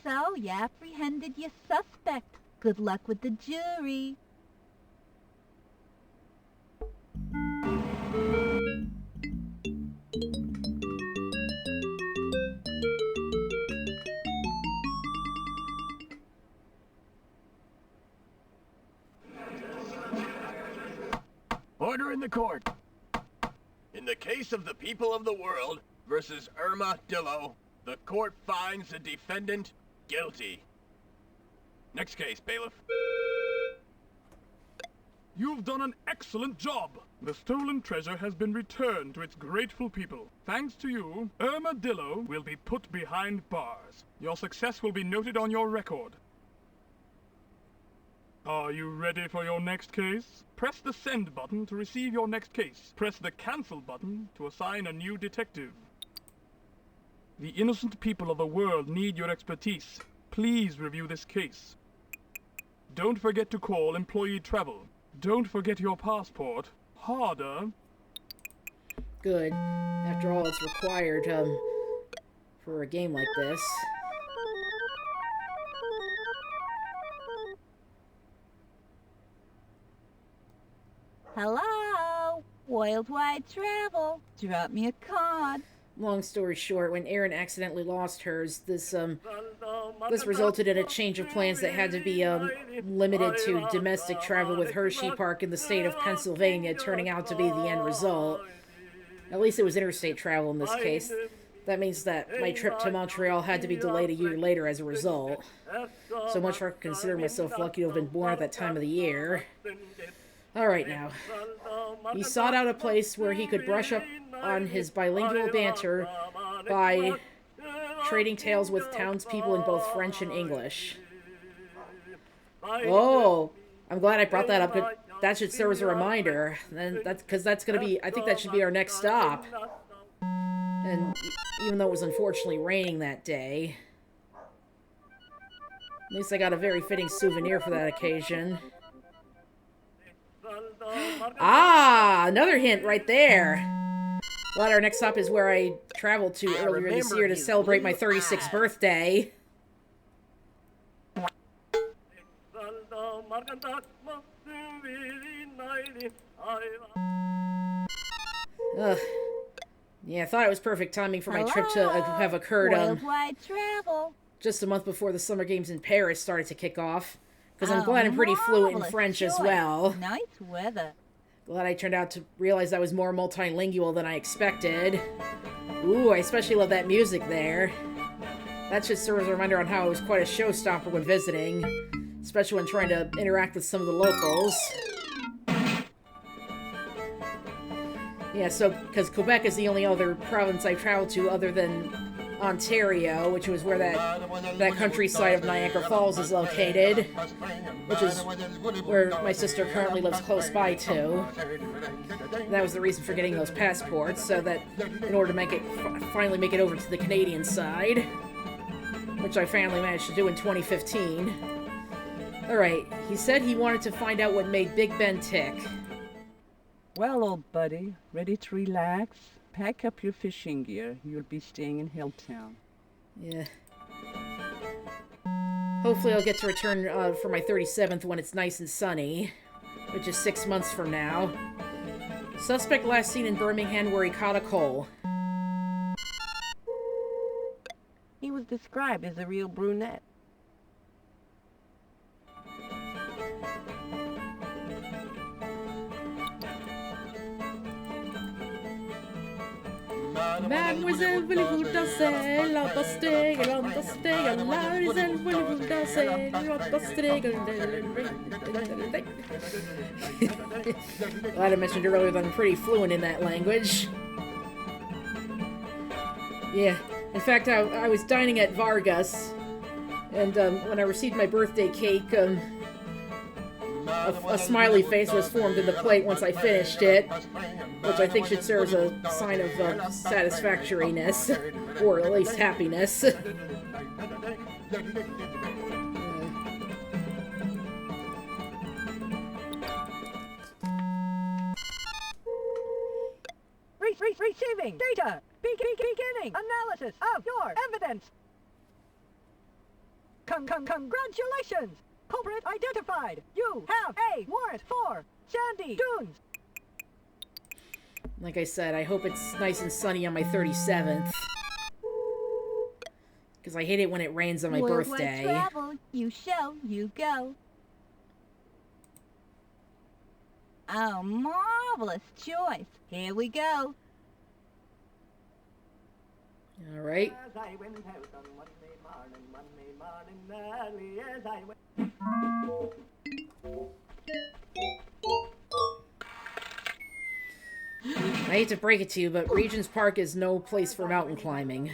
So, you apprehended your suspect. Good luck with the jury. Order in the court. In the case of the people of the world versus Armadillo, the court finds the defendant guilty. Next case, bailiff. You've done an excellent job. The stolen treasure has been returned to its grateful people. Thanks to you, Armadillo will be put behind bars. Your success will be noted on your record. Are you ready for your next case? Press the send button to receive your next case. Press the cancel button to assign a new detective. The innocent people of the world need your expertise. Please review this case. Don't forget to call employee travel. Don't forget your passport. Harder. Good. After all, it's required, for a game like this. Hello? Worldwide travel. Drop me a card. Long story short, when Erin accidentally lost hers, this resulted in a change of plans that had to be limited to domestic travel, with Hershey Park in the state of Pennsylvania turning out to be the end result. At least it was interstate travel in this case. That means that my trip to Montreal had to be delayed a year later as a result. So much for considering myself lucky to have been born at that time of the year. Alright now. He sought out a place where he could brush up on his bilingual banter by trading tales with townspeople in both French and English. Oh, I'm glad I brought that up. That should serve as a reminder. And because that's going to be, I think that should be our next stop. And even though it was unfortunately raining that day, at least I got a very fitting souvenir for that occasion. Ah, another hint right there. Well, our next stop is where I traveled to earlier this year to celebrate my 36th birthday. Ugh. Yeah, I thought it was perfect timing for my trip to have occurred. Worldwide travel. just a month before the Summer Games in Paris started to kick off. Because I'm glad I'm pretty fluent in French as well. Nice weather. Glad I turned out to realize I was more multilingual than I expected. Ooh, I especially love that music there. That should serve as a reminder on how it was quite a showstopper when visiting, especially when trying to interact with some of the locals. Yeah, so, because Quebec is the only other province I've traveled to other than Ontario, which was where that countryside of Niagara Falls is located, which is where my sister currently lives close by to. And that was the reason for getting those passports, so that in order to make it finally make it over to the Canadian side, which I finally managed to do in 2015. Alright, he said he wanted to find out what made Big Ben tick. Well, old buddy, ready to relax? Pack up your fishing gear. You'll be staying in Hilltown. Yeah. Hopefully I'll get to return for my 37th when it's nice and sunny, which is 6 months from now. Suspect last seen in Birmingham where he caught a coal. He was described as a real brunette. Mademoiselle, voulez-vous danser? L'antasteg, l'antasteg, Mademoiselle, voulez-vous danser? L'antasteg. Glad I mentioned earlier that I'm pretty fluent in that language. Yeah, in fact, I was dining at Vargas, and when I received my birthday cake, a smiley face was formed in the plate once I finished it, which I think should serve as a sign of satisfactoriness, or at least happiness. Receiving data. Beginning analysis of your evidence. Congratulations! Culprit identified. You have a warrant for Sandy Dunes. Like I said, I hope it's nice and sunny on my 37th. Because I hate it when it rains on my birthday. Travel, you show, you go. Oh, marvelous choice. Here we go. All right. I hate to break it to you, but Regent's Park is no place for mountain climbing.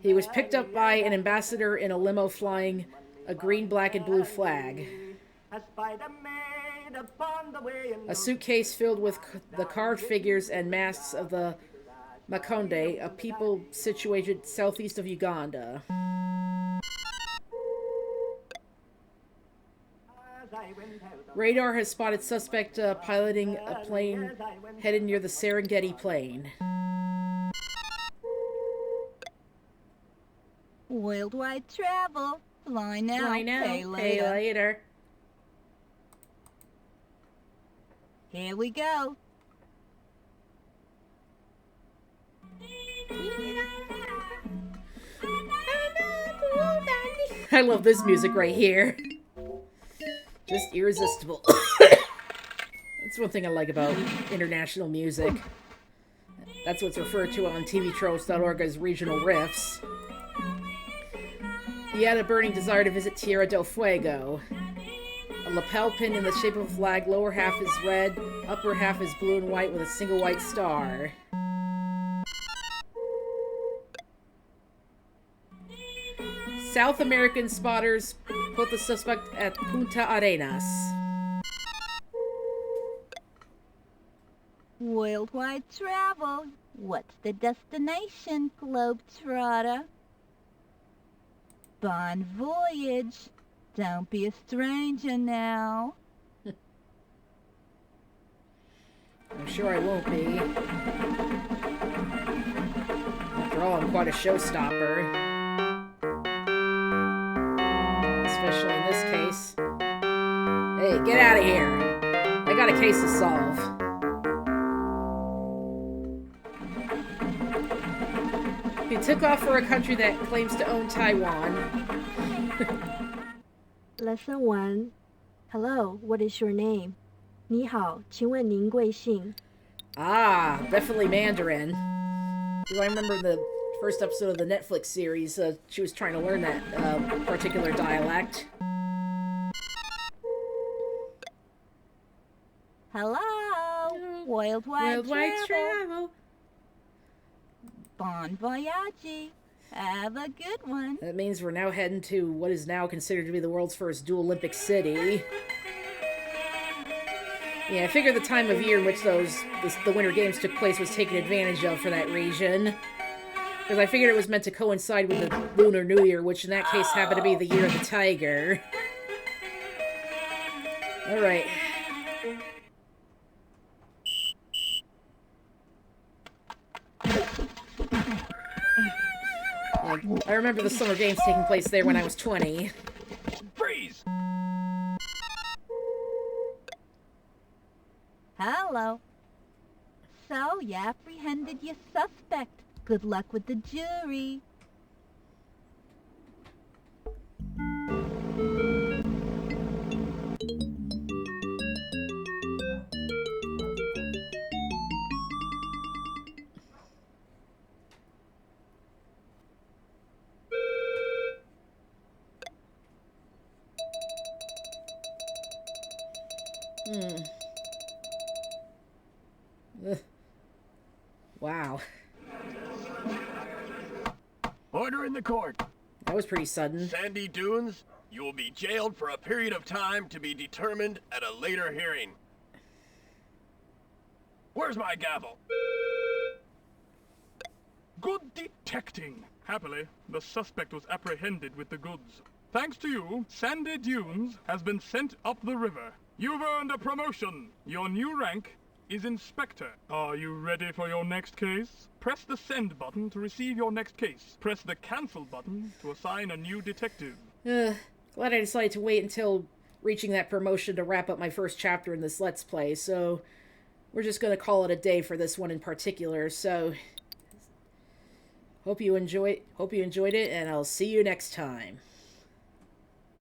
He was picked up by an ambassador in a limo flying a green, black, and blue flag. A suitcase filled with the carved figures and masks of the Makonde, a people situated southeast of Uganda. Radar has spotted suspect piloting a plane headed near the Serengeti Plain. Worldwide travel. Fly now, pay later. Pay later. Here we go. I love this music right here. Just irresistible. That's one thing I like about international music. That's what's referred to on tvtropes.org as regional riffs. He had a burning desire to visit Tierra del Fuego. A lapel pin in the shape of a flag, lower half is red, upper half is blue and white with a single white star. South American spotters put the suspect at Punta Arenas. Worldwide travel. What's the destination, Globetrotter? Bon voyage. Don't be a stranger now. I'm sure I won't be. After all, I'm quite a showstopper. Especially in this case. Hey, get out of here. I got a case to solve. took off for a country that claims to own Taiwan. Lesson 1. Hello, what is your name? 你好，请问您贵姓? Ah, definitely Mandarin. Do I remember the first episode of the Netflix series? She was trying to learn that particular dialect. Hello, worldwide travel. Bon voyage. Have a good one. That means we're now heading to what is now considered to be the world's first dual Olympic city. Yeah, I figured the time of year in which the Winter Games took place was taken advantage of for that region. Because I figured it was meant to coincide with the Lunar New Year, which in that case happened to be the Year of the Tiger. Alright. I remember the Summer Games taking place there when I was 20. Freeze! Hello. So, you apprehended your suspect. Good luck with the jury. Wow. Order in the court. That was pretty sudden. Sandy Dunes, you will be jailed for a period of time to be determined at a later hearing. Where's my gavel? Good detecting. Happily, the suspect was apprehended with the goods. Thanks to you, Sandy Dunes has been sent up the river. You've earned a promotion. Your new rank is Inspector. Are you ready for your next case? Press the send button to receive your next case. Press the cancel button to assign a new detective. Glad I decided to wait until reaching that promotion to wrap up my first chapter in this Let's Play, so we're just going to call it a day for this one in particular, so hope you enjoyed it, and I'll see you next time.